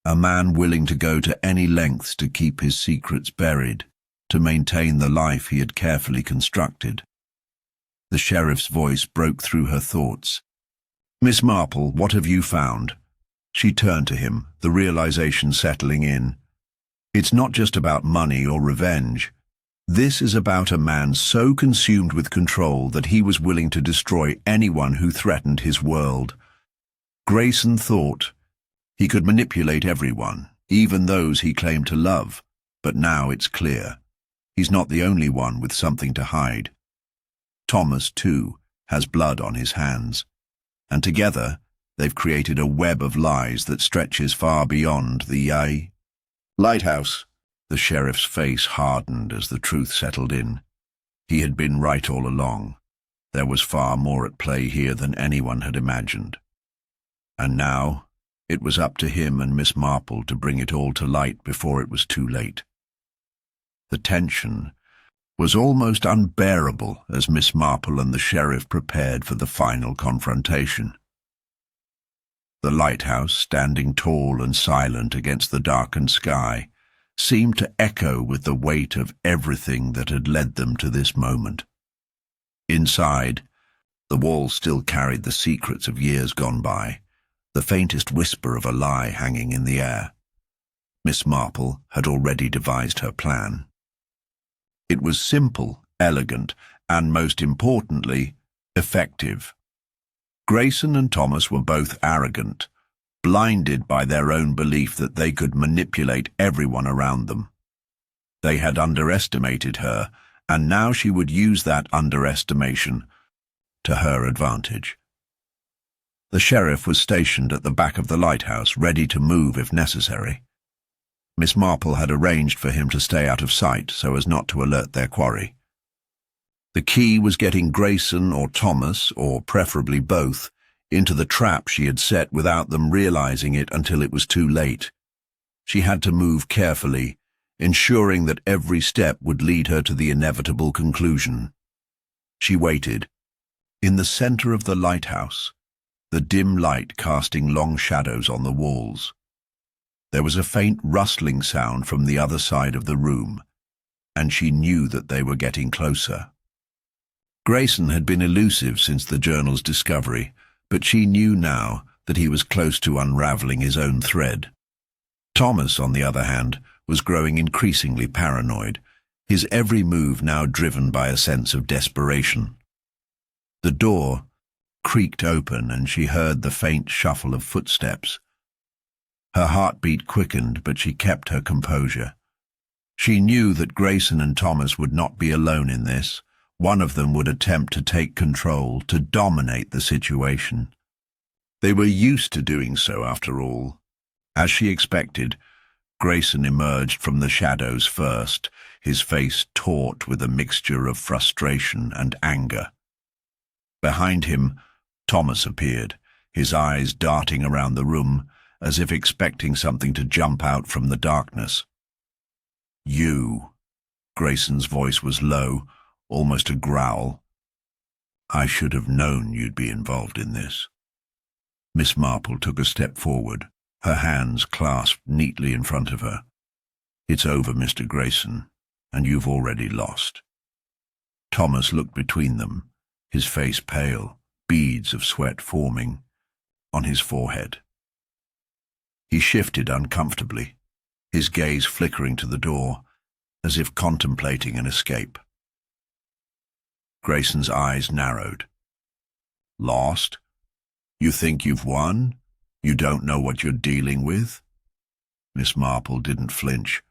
Speaker 1: A man willing to go to any lengths to keep his secrets buried, to maintain the life he had carefully constructed. The sheriff's voice broke through her thoughts. "Miss Marple, what have you found?" She turned to him, the realization settling in. It's not just about money or revenge. This is about a man so consumed with control that he was willing to destroy anyone who threatened his world. Grayson thought he could manipulate everyone, even those he claimed to love, but now it's clear. He's not the only one with something to hide. Thomas, too, has blood on his hands, and together they've created a web of lies that stretches far beyond the Lighthouse. The sheriff's face hardened as the truth settled in. He had been right all along. There was far more at play here than anyone had imagined. And now, it was up to him and Miss Marple to bring it all to light before it was too late. The tension was almost unbearable as Miss Marple and the sheriff prepared for the final confrontation. The lighthouse, standing tall and silent against the darkened sky, seemed to echo with the weight of everything that had led them to this moment. Inside, the walls still carried the secrets of years gone by, the faintest whisper of a lie hanging in the air. Miss Marple had already devised her plan. It was simple, elegant, and most importantly, effective. Grayson and Thomas were both arrogant, blinded by their own belief that they could manipulate everyone around them. They had underestimated her, and now she would use that underestimation to her advantage. The sheriff was stationed at the back of the lighthouse, ready to move if necessary. Miss Marple had arranged for him to stay out of sight so as not to alert their quarry. The key was getting Grayson or Thomas, or preferably both, into the trap she had set without them realizing it until it was too late. She had to move carefully, ensuring that every step would lead her to the inevitable conclusion. She waited. In the center of the lighthouse, the dim light casting long shadows on the walls. There was a faint rustling sound from the other side of the room, and she knew that they were getting closer. Grayson had been elusive since the journal's discovery, but she knew now that he was close to unraveling his own thread. Thomas, on the other hand, was growing increasingly paranoid, his every move now driven by a sense of desperation. The door creaked open and she heard the faint shuffle of footsteps. Her heartbeat quickened, but she kept her composure. She knew that Grayson and Thomas would not be alone in this. One of them would attempt to take control, to dominate the situation. They were used to doing so, after all. As she expected, Grayson emerged from the shadows first, his face taut with a mixture of frustration and anger. Behind him, Thomas appeared, his eyes darting around the room, as if expecting something to jump out from the darkness. "You." Grayson's voice was low, almost a growl. "I should have known you'd be involved in this." Miss Marple took a step forward, her hands clasped neatly in front of her. "It's over, Mr. Grayson, and you've already lost." Thomas looked between them, his face pale, beads of sweat forming on his forehead. He shifted uncomfortably, his gaze flickering to the door, as if contemplating an escape. Grayson's eyes narrowed. "Lost? You think you've won? You don't know what you're dealing with?" Miss Marple didn't flinch.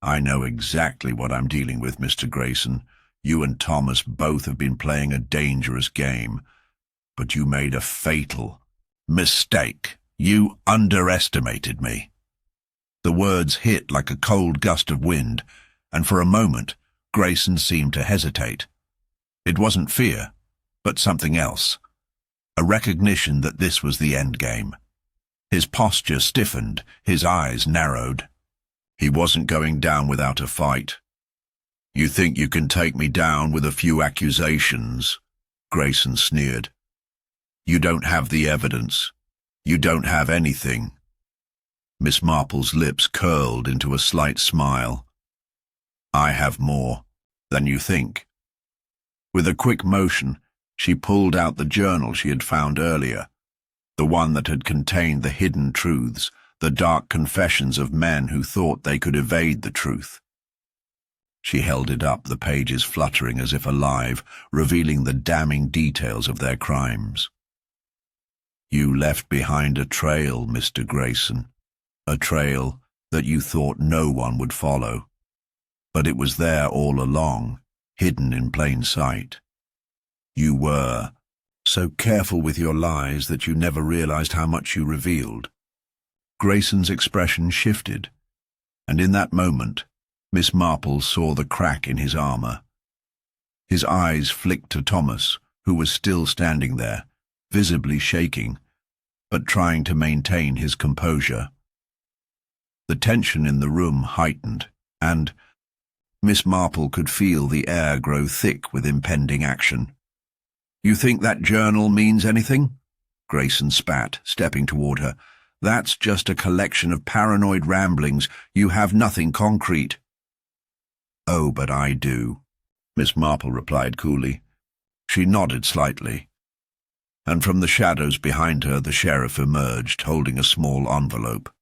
Speaker 1: "I know exactly what I'm dealing with, Mr. Grayson. You and Thomas both have been playing a dangerous game, but you made a fatal mistake. You underestimated me." The words hit like a cold gust of wind, and for a moment, Grayson seemed to hesitate. It wasn't fear, but something else. A recognition that this was the end game. His posture stiffened, his eyes narrowed. He wasn't going down without a fight. "You think you can take me down with a few accusations?" Grayson sneered. "You don't have the evidence. You don't have anything." Miss Marple's lips curled into a slight smile. "I have more than you think." With a quick motion, she pulled out the journal she had found earlier, the one that had contained the hidden truths, the dark confessions of men who thought they could evade the truth. She held it up, the pages fluttering as if alive, revealing the damning details of their crimes. You left behind a trail, Mr. Grayson, a trail that you thought no one would follow. But it was there all along, hidden in plain sight. You were so careful with your lies that you never realized how much you revealed. Grayson's expression shifted, and in that moment, Miss Marple saw the crack in his armor. His eyes flicked to Thomas, who was still standing there, visibly shaking, but trying to maintain his composure. The tension in the room heightened, and Miss Marple could feel the air grow thick with impending action. "You think that journal means anything?" Grayson spat, stepping toward her. "That's just a collection of paranoid ramblings. You have nothing concrete." "Oh, but I do," Miss Marple replied coolly. She nodded slightly, and from the shadows behind her the sheriff emerged, holding a small envelope.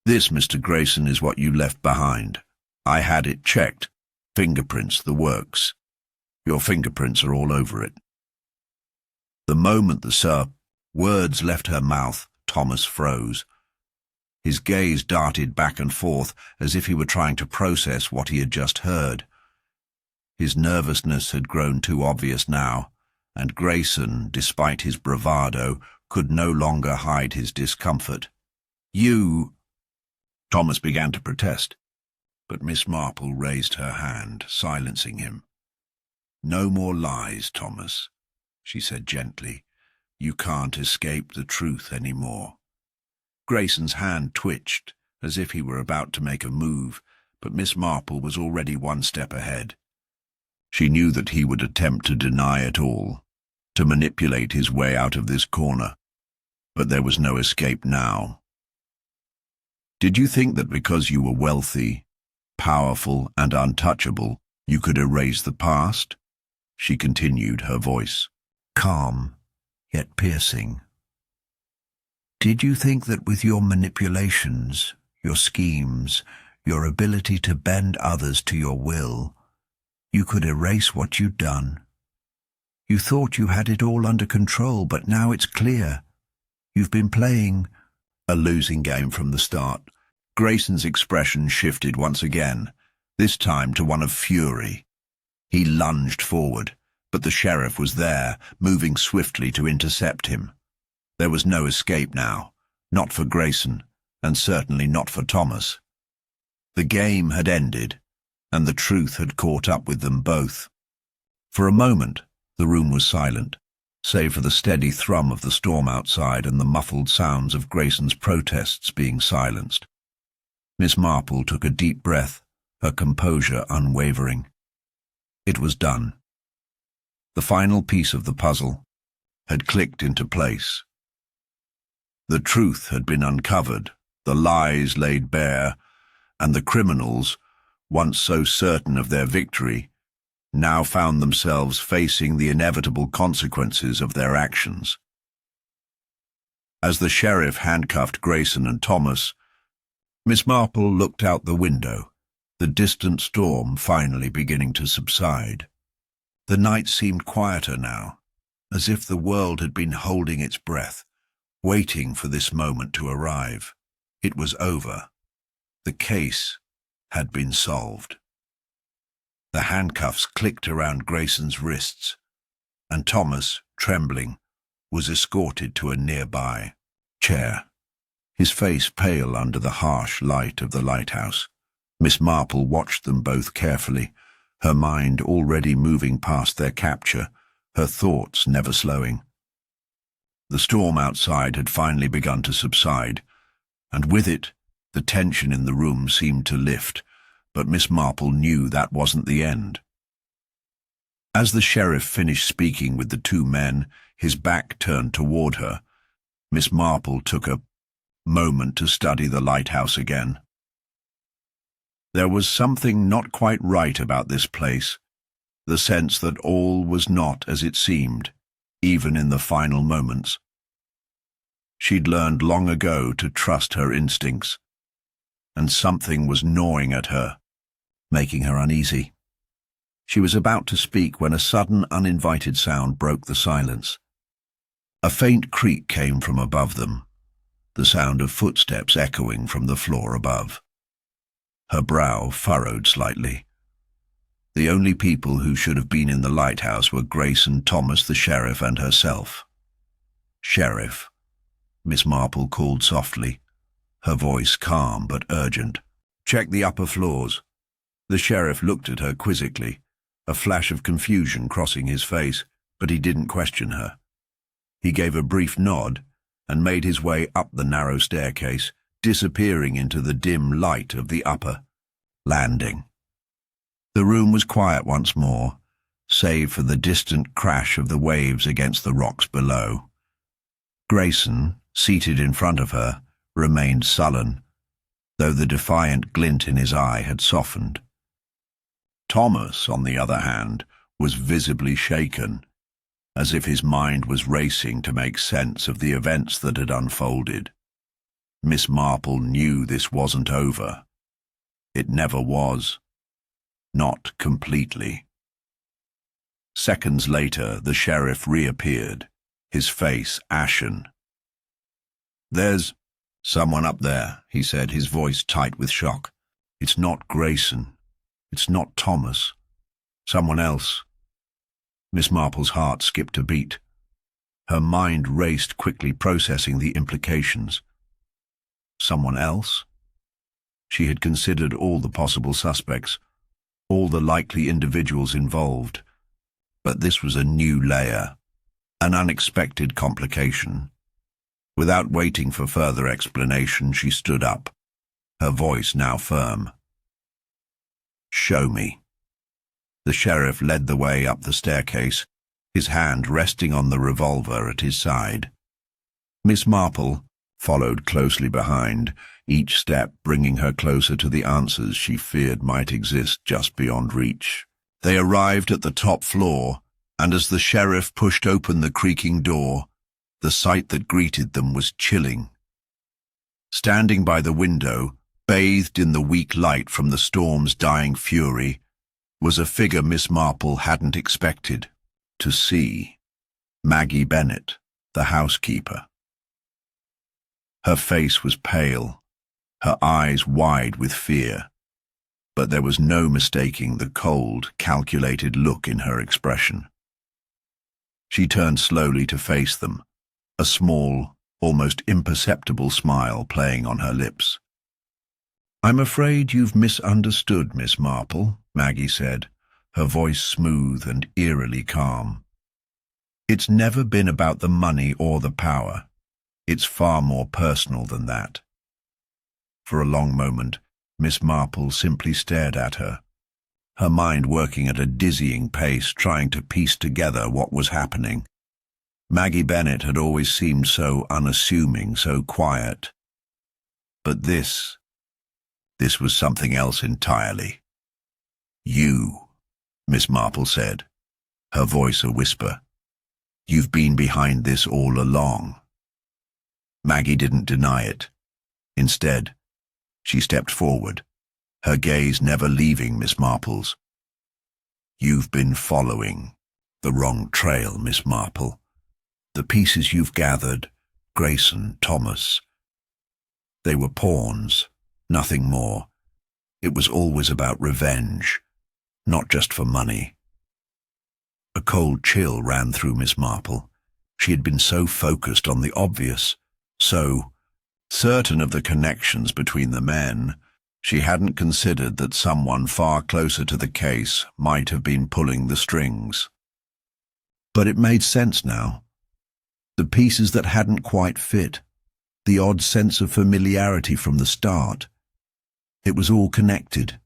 Speaker 1: "This, Mr. Grayson, is what you left behind. I had it checked. Fingerprints, the works. Your fingerprints are all over it." The moment the words left her mouth, Thomas froze. His gaze darted back and forth as if he were trying to process what he had just heard. His nervousness had grown too obvious now, and Grayson, despite his bravado, could no longer hide his discomfort. "You—" Thomas began to protest, but Miss Marple raised her hand, silencing him. "No more lies, Thomas," she said gently. "You can't escape the truth anymore." Grayson's hand twitched, as if he were about to make a move, but Miss Marple was already one step ahead. She knew that he would attempt to deny it all, to manipulate his way out of this corner, but there was no escape now. "Did you think that because you were wealthy, powerful, and untouchable, you could erase the past?" She continued, her voice calm, yet piercing. "Did you think that with your manipulations, your schemes, your ability to bend others to your will, you could erase what you'd done? You thought you had it all under control, but now it's clear. You've been playing a losing game from the start." Grayson's expression shifted once again, this time to one of fury. He lunged forward, but the sheriff was there, moving swiftly to intercept him. There was no escape now, not for Grayson, and certainly not for Thomas. The game had ended, and the truth had caught up with them both. For a moment, the room was silent, save for the steady thrum of the storm outside and the muffled sounds of Grayson's protests being silenced. Miss Marple took a deep breath, her composure unwavering. It was done. The final piece of the puzzle had clicked into place. The truth had been uncovered, the lies laid bare, and the criminals, once so certain of their victory, now found themselves facing the inevitable consequences of their actions. As the sheriff handcuffed Grayson and Thomas, Miss Marple looked out the window, the distant storm finally beginning to subside. The night seemed quieter now, as if the world had been holding its breath, waiting for this moment to arrive. It was over. The case had been solved. The handcuffs clicked around Grayson's wrists, and Thomas, trembling, was escorted to a nearby chair, his face pale under the harsh light of the lighthouse. Miss Marple watched them both carefully, her mind already moving past their capture, her thoughts never slowing. The storm outside had finally begun to subside, and with it, the tension in the room seemed to lift, but Miss Marple knew that wasn't the end. As the sheriff finished speaking with the two men, his back turned toward her, Miss Marple took a moment to study the lighthouse again. There was something not quite right about this place, the sense that all was not as it seemed, even in the final moments. She'd learned long ago to trust her instincts, and something was gnawing at her, making her uneasy. She was about to speak when a sudden, uninvited sound broke the silence. A faint creak came from above them, the sound of footsteps echoing from the floor above. Her brow furrowed slightly. The only people who should have been in the lighthouse were Grayson, Thomas the sheriff, and herself. "Sheriff," Miss Marple called softly, her voice calm but urgent. "Check the upper floors." The sheriff looked at her quizzically, a flash of confusion crossing his face, but he didn't question her. He gave a brief nod and made his way up the narrow staircase, disappearing into the dim light of the upper landing. The room was quiet once more, save for the distant crash of the waves against the rocks below. Grayson, seated in front of her, remained sullen, though the defiant glint in his eye had softened. Thomas, on the other hand, was visibly shaken, as if his mind was racing to make sense of the events that had unfolded. Miss Marple knew this wasn't over. It never was. Not completely. Seconds later, the sheriff reappeared, his face ashen. "There's someone up there," he said, his voice tight with shock. "It's not Grayson. It's not Thomas. Someone else." Miss Marple's heart skipped a beat. Her mind raced quickly, processing the implications. Someone else? She had considered all the possible suspects, all the likely individuals involved. But this was a new layer, an unexpected complication. Without waiting for further explanation, she stood up, her voice now firm. "Show me." The sheriff led the way up the staircase, his hand resting on the revolver at his side. Miss Marple followed closely behind, each step bringing her closer to the answers she feared might exist just beyond reach. They arrived at the top floor, and as the sheriff pushed open the creaking door, the sight that greeted them was chilling. Standing by the window, bathed in the weak light from the storm's dying fury, was a figure Miss Marple hadn't expected to see. Maggie Bennett, the housekeeper. Her face was pale, her eyes wide with fear, but there was no mistaking the cold, calculated look in her expression. She turned slowly to face them, a small, almost imperceptible smile playing on her lips. "I'm afraid you've misunderstood, Miss Marple," Maggie said, her voice smooth and eerily calm. "It's never been about the money or the power. It's far more personal than that." For a long moment, Miss Marple simply stared at her, her mind working at a dizzying pace, trying to piece together what was happening. Maggie Bennett had always seemed so unassuming, so quiet. But this was something else entirely. "You," Miss Marple said, her voice a whisper. "You've been behind this all along." Maggie didn't deny it. Instead, she stepped forward, her gaze never leaving Miss Marple's. "You've been following the wrong trail, Miss Marple. The pieces you've gathered, Grayson, Thomas, they were pawns, nothing more. It was always about revenge, not just for money." A cold chill ran through Miss Marple. She had been so focused on the obvious, so certain of the connections between the men, she hadn't considered that someone far closer to the case might have been pulling the strings. But it made sense now. The pieces that hadn't quite fit, the odd sense of familiarity from the start. It was all connected.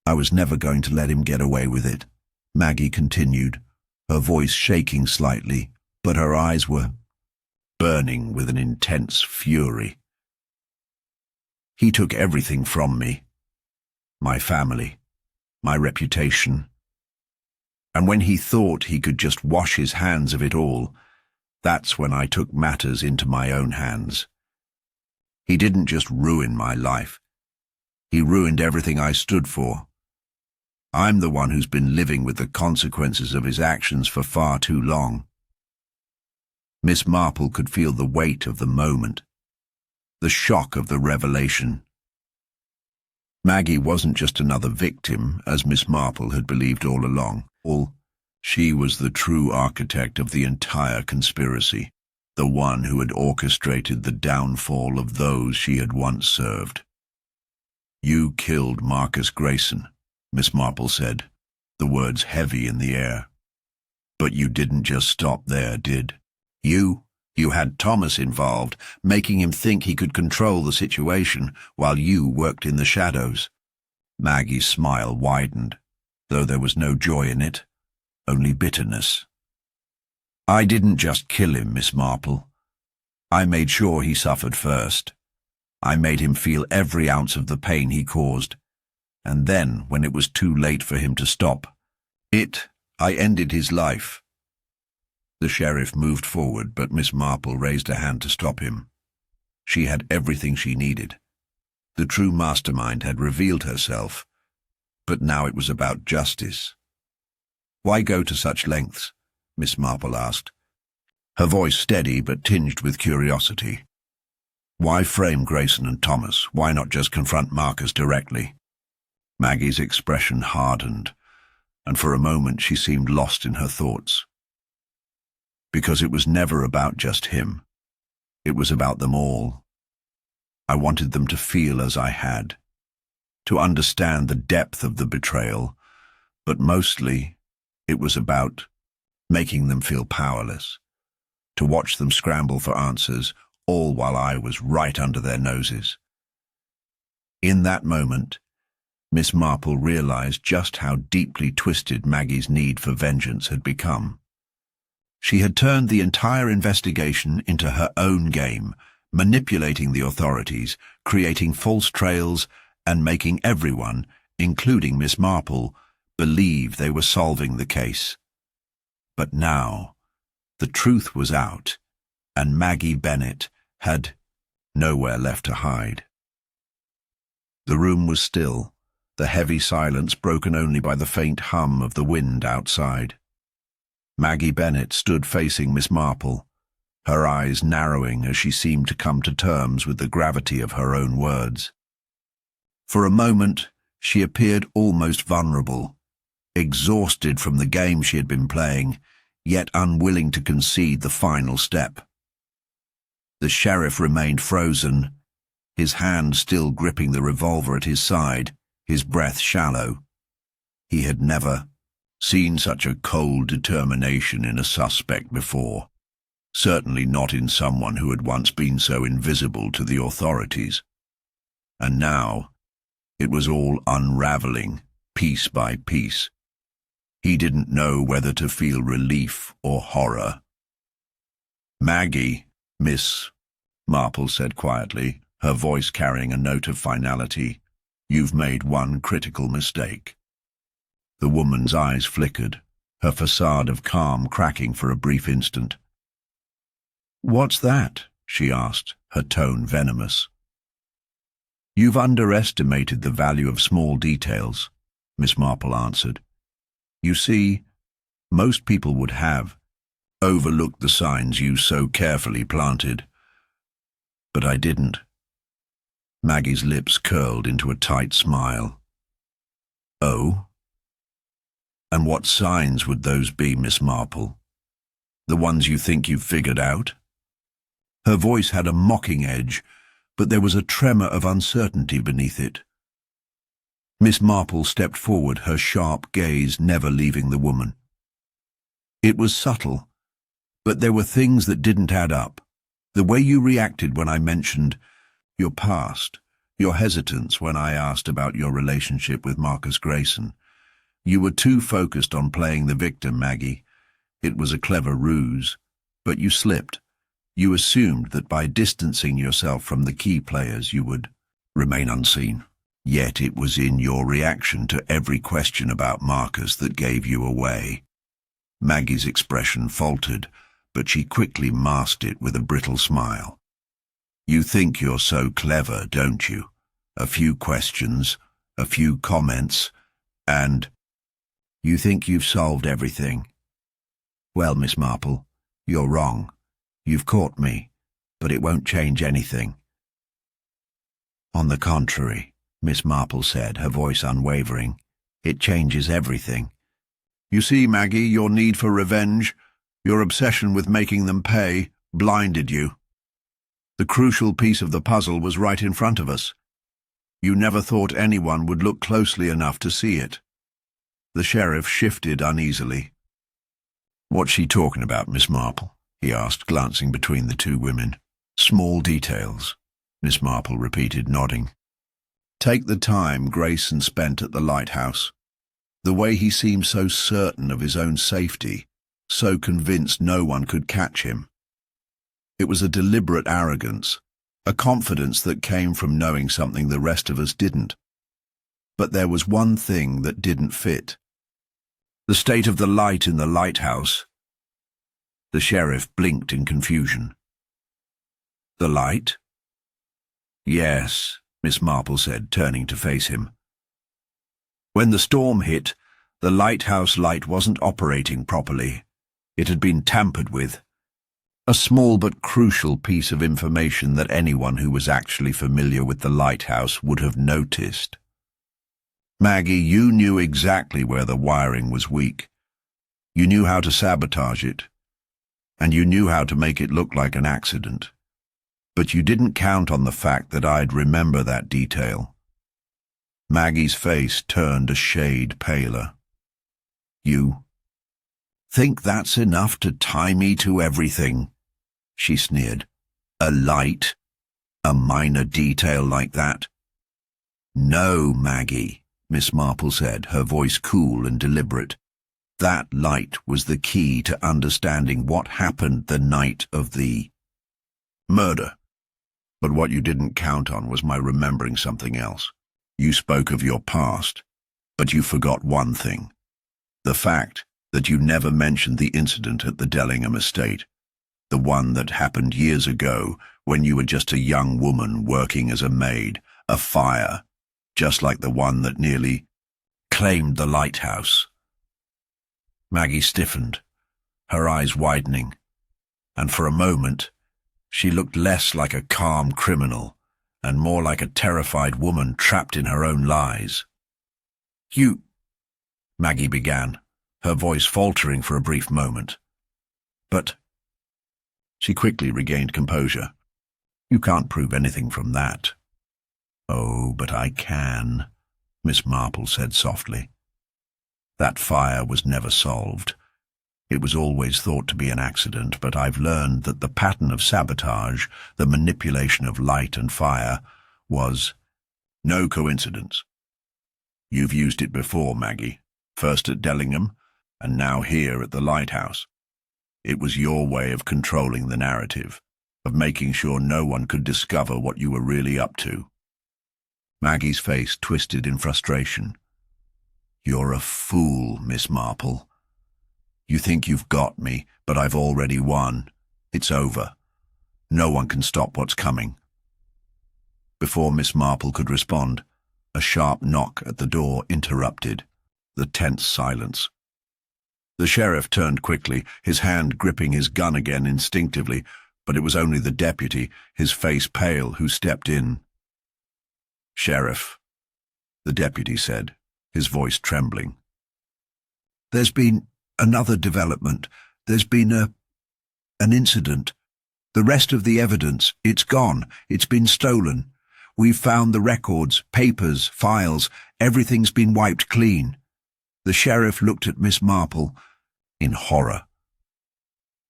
Speaker 1: "I was never going to let him get away with it," Maggie continued, her voice shaking slightly, but her eyes were burning with an intense fury. "He took everything from me, my family, my reputation. And when he thought he could just wash his hands of it all, that's when I took matters into my own hands. He didn't just ruin my life. He ruined everything I stood for. I'm the one who's been living with the consequences of his actions for far too long. Miss Marple could feel the weight of the moment, the shock of the revelation. Maggie wasn't just another victim, as Miss Marple had believed all along. She was the true architect of the entire conspiracy, the one who had orchestrated the downfall of those she had once served. "You killed Marcus Grayson," Miss Marple said, the words heavy in the air. "But you didn't just stop there, did you? You had Thomas involved, making him think he could control the situation while you worked in the shadows." Maggie's smile widened, though there was no joy in it, only bitterness. "I didn't just kill him, Miss Marple. I made sure he suffered first. I made him feel every ounce of the pain he caused. And then, when it was too late for him to stop, I ended his life." The sheriff moved forward, but Miss Marple raised a hand to stop him. She had everything she needed. The true mastermind had revealed herself, but now it was about justice. "Why go to such lengths?" Miss Marple asked, her voice steady but tinged with curiosity. "Why frame Grayson and Thomas? Why not just confront Marcus directly?" Maggie's expression hardened, and for a moment she seemed lost in her thoughts. "Because it was never about just him. It was about them all. I wanted them to feel as I had, to understand the depth of the betrayal, but mostly it was about making them feel powerless, to watch them scramble for answers, all while I was right under their noses." In that moment, Miss Marple realized just how deeply twisted Maggie's need for vengeance had become. She had turned the entire investigation into her own game, manipulating the authorities, creating false trails, and making everyone, including Miss Marple, believe they were solving the case. But now, the truth was out, and Maggie Bennett had nowhere left to hide. The room was still, the heavy silence broken only by the faint hum of the wind outside. Maggie Bennett stood facing Miss Marple, her eyes narrowing as she seemed to come to terms with the gravity of her own words. For a moment, she appeared almost vulnerable, exhausted from the game she had been playing, yet unwilling to concede the final step. The sheriff remained frozen, his hand still gripping the revolver at his side, his breath shallow. He had never seen such a cold determination in a suspect before, certainly not in someone who had once been so invisible to the authorities. And now, it was all unraveling, piece by piece. He didn't know whether to feel relief or horror. "Maggie," Miss Marple said quietly, her voice carrying a note of finality, "you've made one critical mistake." The woman's eyes flickered, her facade of calm cracking for a brief instant. "What's that?" she asked, her tone venomous. "You've underestimated the value of small details," Miss Marple answered. "You see, most people would have overlooked the signs you so carefully planted. But I didn't." Maggie's lips curled into a tight smile. "Oh? And what signs would those be, Miss Marple? The ones you think you've figured out?" Her voice had a mocking edge, but there was a tremor of uncertainty beneath it. Miss Marple stepped forward, her sharp gaze never leaving the woman. "It was subtle, but there were things that didn't add up. The way you reacted when I mentioned your past, your hesitance when I asked about your relationship with Marcus Grayson. You were too focused on playing the victim, Maggie. It was a clever ruse, but you slipped. You assumed that by distancing yourself from the key players you would remain unseen. Yet it was in your reaction to every question about Marcus that gave you away." Maggie's expression faltered, but she quickly masked it with a brittle smile. "You think you're so clever, don't you? A few questions, a few comments, and you think you've solved everything. Well, Miss Marple, you're wrong. You've caught me, but it won't change anything. On the contrary, Miss Marple said, her voice unwavering, it changes everything. You see, Maggie, your need for revenge, your obsession with making them pay, blinded you. The crucial piece of the puzzle was right in front of us. You never thought anyone would look closely enough to see it. The sheriff shifted uneasily. What's she talking about, Miss Marple? He asked, glancing between the two women. Small details, Miss Marple repeated, nodding. Take the time Grayson spent at the Lighthouse. The way he seemed so certain of his own safety, so convinced no one could catch him. It was a deliberate arrogance, a confidence that came from knowing something the rest of us didn't. But there was one thing that didn't fit. The state of the light in the lighthouse. The sheriff blinked in confusion. The light? Yes, Miss Marple said, turning to face him. When the storm hit, the lighthouse light wasn't operating properly. It had been tampered with. A small but crucial piece of information that anyone who was actually familiar with the lighthouse would have noticed. Maggie, you knew exactly where the wiring was weak. You knew how to sabotage it, and you knew how to make it look like an accident. But you didn't count on the fact that I'd remember that detail. Maggie's face turned a shade paler. You think that's enough to tie me to everything? She sneered. A light? A minor detail like that? No, Maggie, Miss Marple said, her voice cool and deliberate. That light was the key to understanding what happened the night of the murder. But what you didn't count on was my remembering something else. You spoke of your past, but you forgot one thing. The fact that you never mentioned the incident at the Dellingham estate. The one that happened years ago when you were just a young woman working as a maid, a fire, just like the one that nearly claimed the lighthouse. Maggie stiffened, her eyes widening, and for a moment she looked less like a calm criminal and more like a terrified woman trapped in her own lies. You, Maggie began, her voice faltering for a brief moment. But she quickly regained composure. You can't prove anything from that. Oh, but I can, Miss Marple said softly. That fire was never solved. It was always thought to be an accident, but I've learned that the pattern of sabotage, the manipulation of light and fire, was no coincidence. You've used it before, Maggie, first at Dellingham, and now here at the Lighthouse. It was your way of controlling the narrative, of making sure no one could discover what you were really up to. Maggie's face twisted in frustration. You're a fool, Miss Marple. You think you've got me, but I've already won. It's over. No one can stop what's coming. Before Miss Marple could respond, a sharp knock at the door interrupted the tense silence. The sheriff turned quickly, his hand gripping his gun again instinctively, but it was only the deputy, his face pale, who stepped in. Sheriff, the deputy said, his voice trembling. There's been another development. There's been an incident. The rest of the evidence, it's gone. It's been stolen. We've found the records, papers, files. Everything's been wiped clean. The sheriff looked at Miss Marple in horror.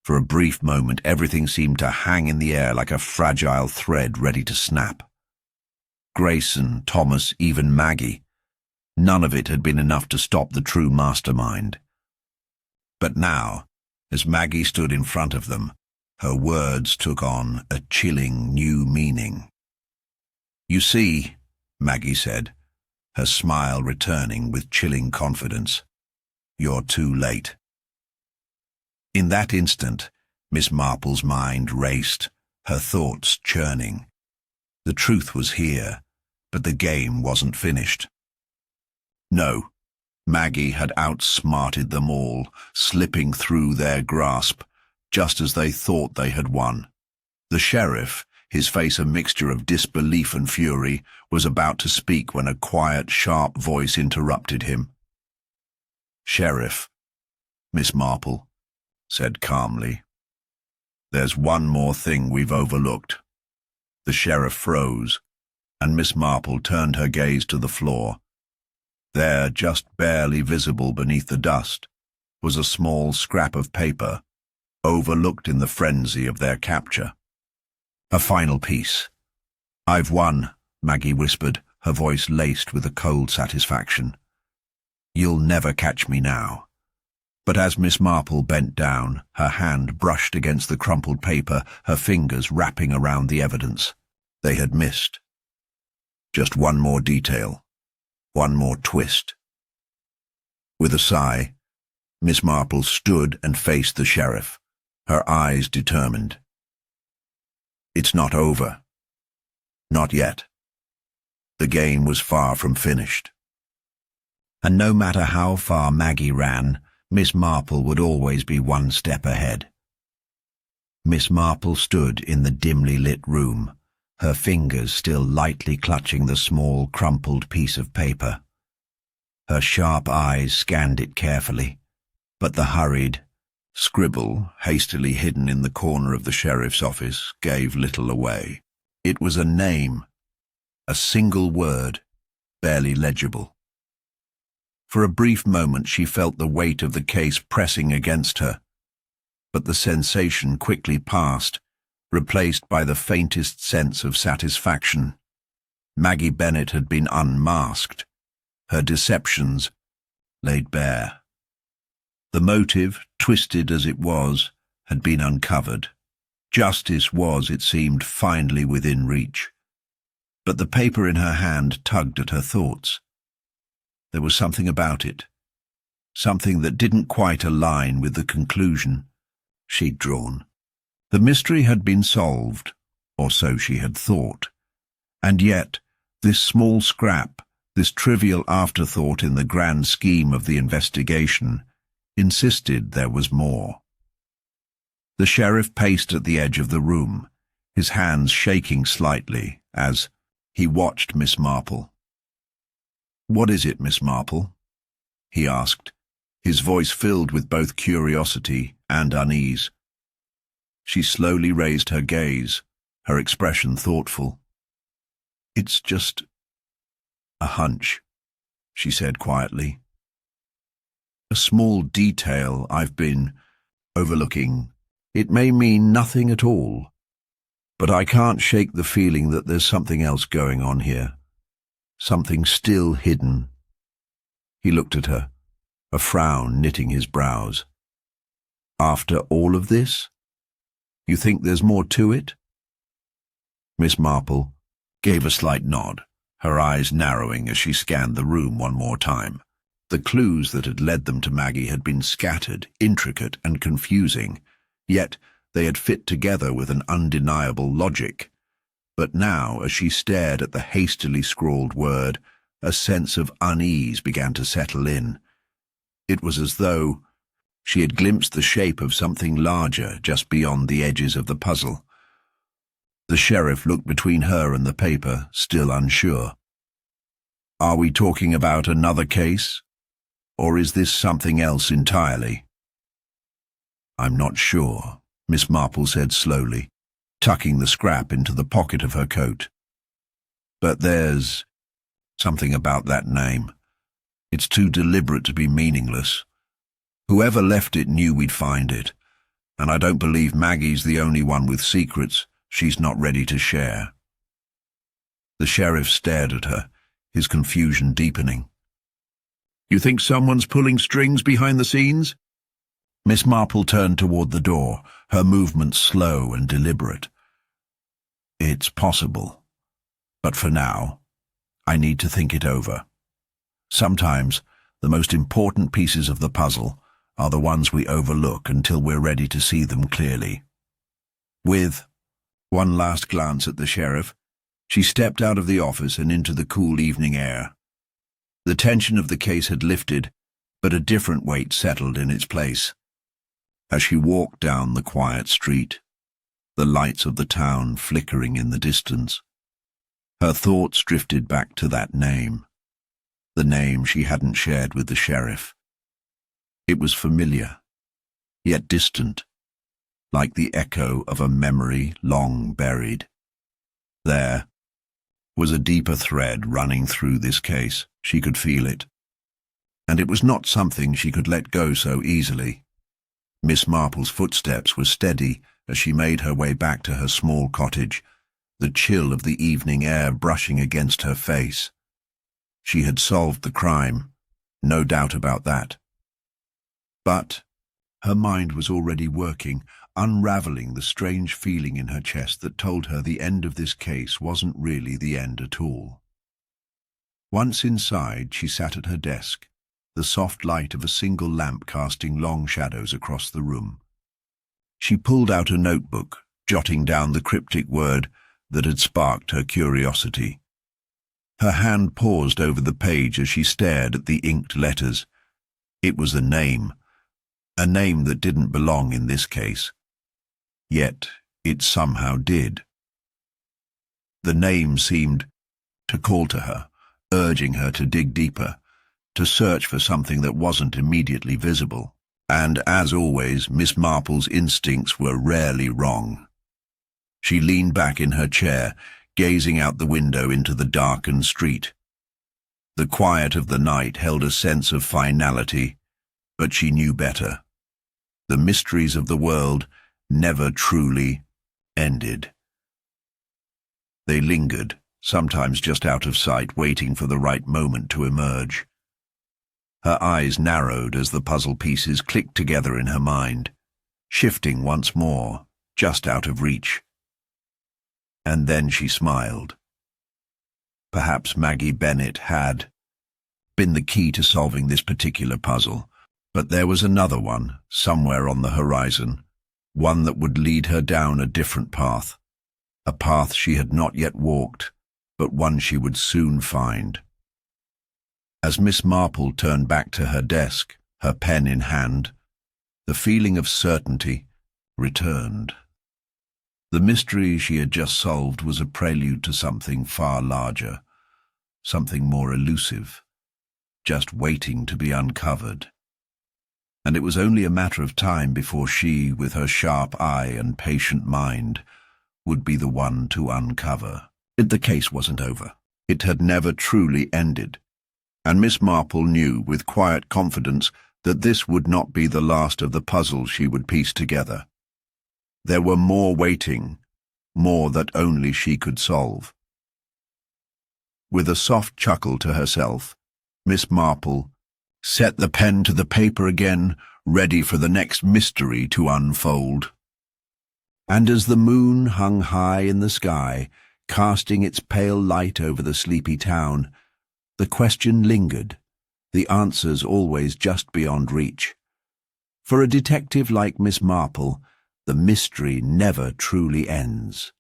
Speaker 1: For a brief moment, everything seemed to hang in the air like a fragile thread ready to snap. Grayson, Thomas, even Maggie. None of it had been enough to stop the true mastermind. But now, as Maggie stood in front of them, her words took on a chilling new meaning. You see, Maggie said, her smile returning with chilling confidence, you're too late. In that instant, Miss Marple's mind raced, her thoughts churning. The truth was here, But the game wasn't finished. No, Maggie had outsmarted them all, slipping through their grasp, just as they thought they had won. The sheriff, his face a mixture of disbelief and fury, was about to speak when a quiet, sharp voice interrupted him. "Sheriff," Miss Marple said calmly, "there's one more thing we've overlooked." The sheriff froze, and Miss Marple turned her gaze to the floor. There, just barely visible beneath the dust, was a small scrap of paper, overlooked in the frenzy of their capture. A final piece. "I've won," Maggie whispered, her voice laced with a cold satisfaction. "You'll never catch me now." But as Miss Marple bent down, her hand brushed against the crumpled paper, her fingers wrapping around the evidence. They had missed. Just one more detail, one more twist. With a sigh, Miss Marple stood and faced the sheriff, her eyes determined. "It's not over. Not yet." The game was far from finished. And no matter how far Maggie ran, Miss Marple would always be one step ahead. Miss Marple stood in the dimly lit room, her fingers still lightly clutching the small, crumpled piece of paper. Her sharp eyes scanned it carefully, but the hurried scribble, hastily hidden in the corner of the sheriff's office, gave little away. It was a name, a single word, barely legible. For a brief moment she felt the weight of the case pressing against her, but the sensation quickly passed, replaced by the faintest sense of satisfaction. Maggie Bennett had been unmasked, her deceptions laid bare. The motive, twisted as it was, had been uncovered. Justice was, it seemed, finally within reach. But the paper in her hand tugged at her thoughts. There was something about it, something that didn't quite align with the conclusion she'd drawn. The mystery had been solved, or so she had thought, and yet this small scrap, this trivial afterthought in the grand scheme of the investigation, insisted there was more. The sheriff paced at the edge of the room, his hands shaking slightly as he watched Miss Marple. "What is it, Miss Marple?" he asked, his voice filled with both curiosity and unease. She slowly raised her gaze, her expression thoughtful. "It's just a hunch," she said quietly. "A small detail I've been overlooking. It may mean nothing at all, but I can't shake the feeling that there's something else going on here. Something still hidden." He looked at her, a frown knitting his brows. "After all of this? You think there's more to it?" Miss Marple gave a slight nod, her eyes narrowing as she scanned the room one more time. The clues that had led them to Maggie had been scattered, intricate and confusing, yet they had fit together with an undeniable logic. But now, as she stared at the hastily scrawled word, a sense of unease began to settle in. It was as though she had glimpsed the shape of something larger just beyond the edges of the puzzle. The sheriff looked between her and the paper, still unsure. "Are we talking about another case? Or is this something else entirely?" "I'm not sure," Miss Marple said slowly, tucking the scrap into the pocket of her coat. "But there's something about that name. It's too deliberate to be meaningless. Whoever left it knew we'd find it, and I don't believe Maggie's the only one with secrets she's not ready to share." The sheriff stared at her, his confusion deepening. "You think someone's pulling strings behind the scenes?" Miss Marple turned toward the door, her movements slow and deliberate. "It's possible, but for now, I need to think it over. Sometimes the most important pieces of the puzzle are the ones we overlook until we're ready to see them clearly." With one last glance at the sheriff, She stepped out of the office and into the cool evening air. The tension of the case had lifted, but a different weight settled in its place. As she walked down the quiet street, the lights of the town flickering in the distance, her thoughts drifted back to that name, the name she hadn't shared with the sheriff. It was familiar, yet distant, like the echo of a memory long buried. There was a deeper thread running through this case. She could feel it. And it was not something she could let go so easily. Miss Marple's footsteps were steady as she made her way back to her small cottage, the chill of the evening air brushing against her face. She had solved the crime, no doubt about that. But her mind was already working, unraveling the strange feeling in her chest that told her the end of this case wasn't really the end at all. Once inside, she sat at her desk, the soft light of a single lamp casting long shadows across the room. She pulled out a notebook, jotting down the cryptic word that had sparked her curiosity. Her hand paused over the page as she stared at the inked letters. It was a name that didn't belong in this case. Yet it somehow did. The name seemed to call to her, urging her to dig deeper, to search for something that wasn't immediately visible. And, as always, Miss Marple's instincts were rarely wrong. She leaned back in her chair, gazing out the window into the darkened street. The quiet of the night held a sense of finality, but she knew better. The mysteries of the world never truly ended. They lingered, sometimes just out of sight, waiting for the right moment to emerge. Her eyes narrowed as the puzzle pieces clicked together in her mind, shifting once more, just out of reach. And then she smiled. Perhaps Maggie Bennett had been the key to solving this particular puzzle, but there was another one, somewhere on the horizon, one that would lead her down a different path, a path she had not yet walked, but one she would soon find. As Miss Marple turned back to her desk, her pen in hand, the feeling of certainty returned. The mystery she had just solved was a prelude to something far larger, something more elusive, just waiting to be uncovered. And it was only a matter of time before she, with her sharp eye and patient mind, would be the one to uncover. The case wasn't over. It had never truly ended. And Miss Marple knew with quiet confidence that this would not be the last of the puzzles she would piece together. There were more waiting, more that only she could solve. With a soft chuckle to herself, Miss Marple set the pen to the paper again, ready for the next mystery to unfold. And as the moon hung high in the sky, casting its pale light over the sleepy town, the question lingered, the answers always just beyond reach. For a detective like Miss Marple, the mystery never truly ends.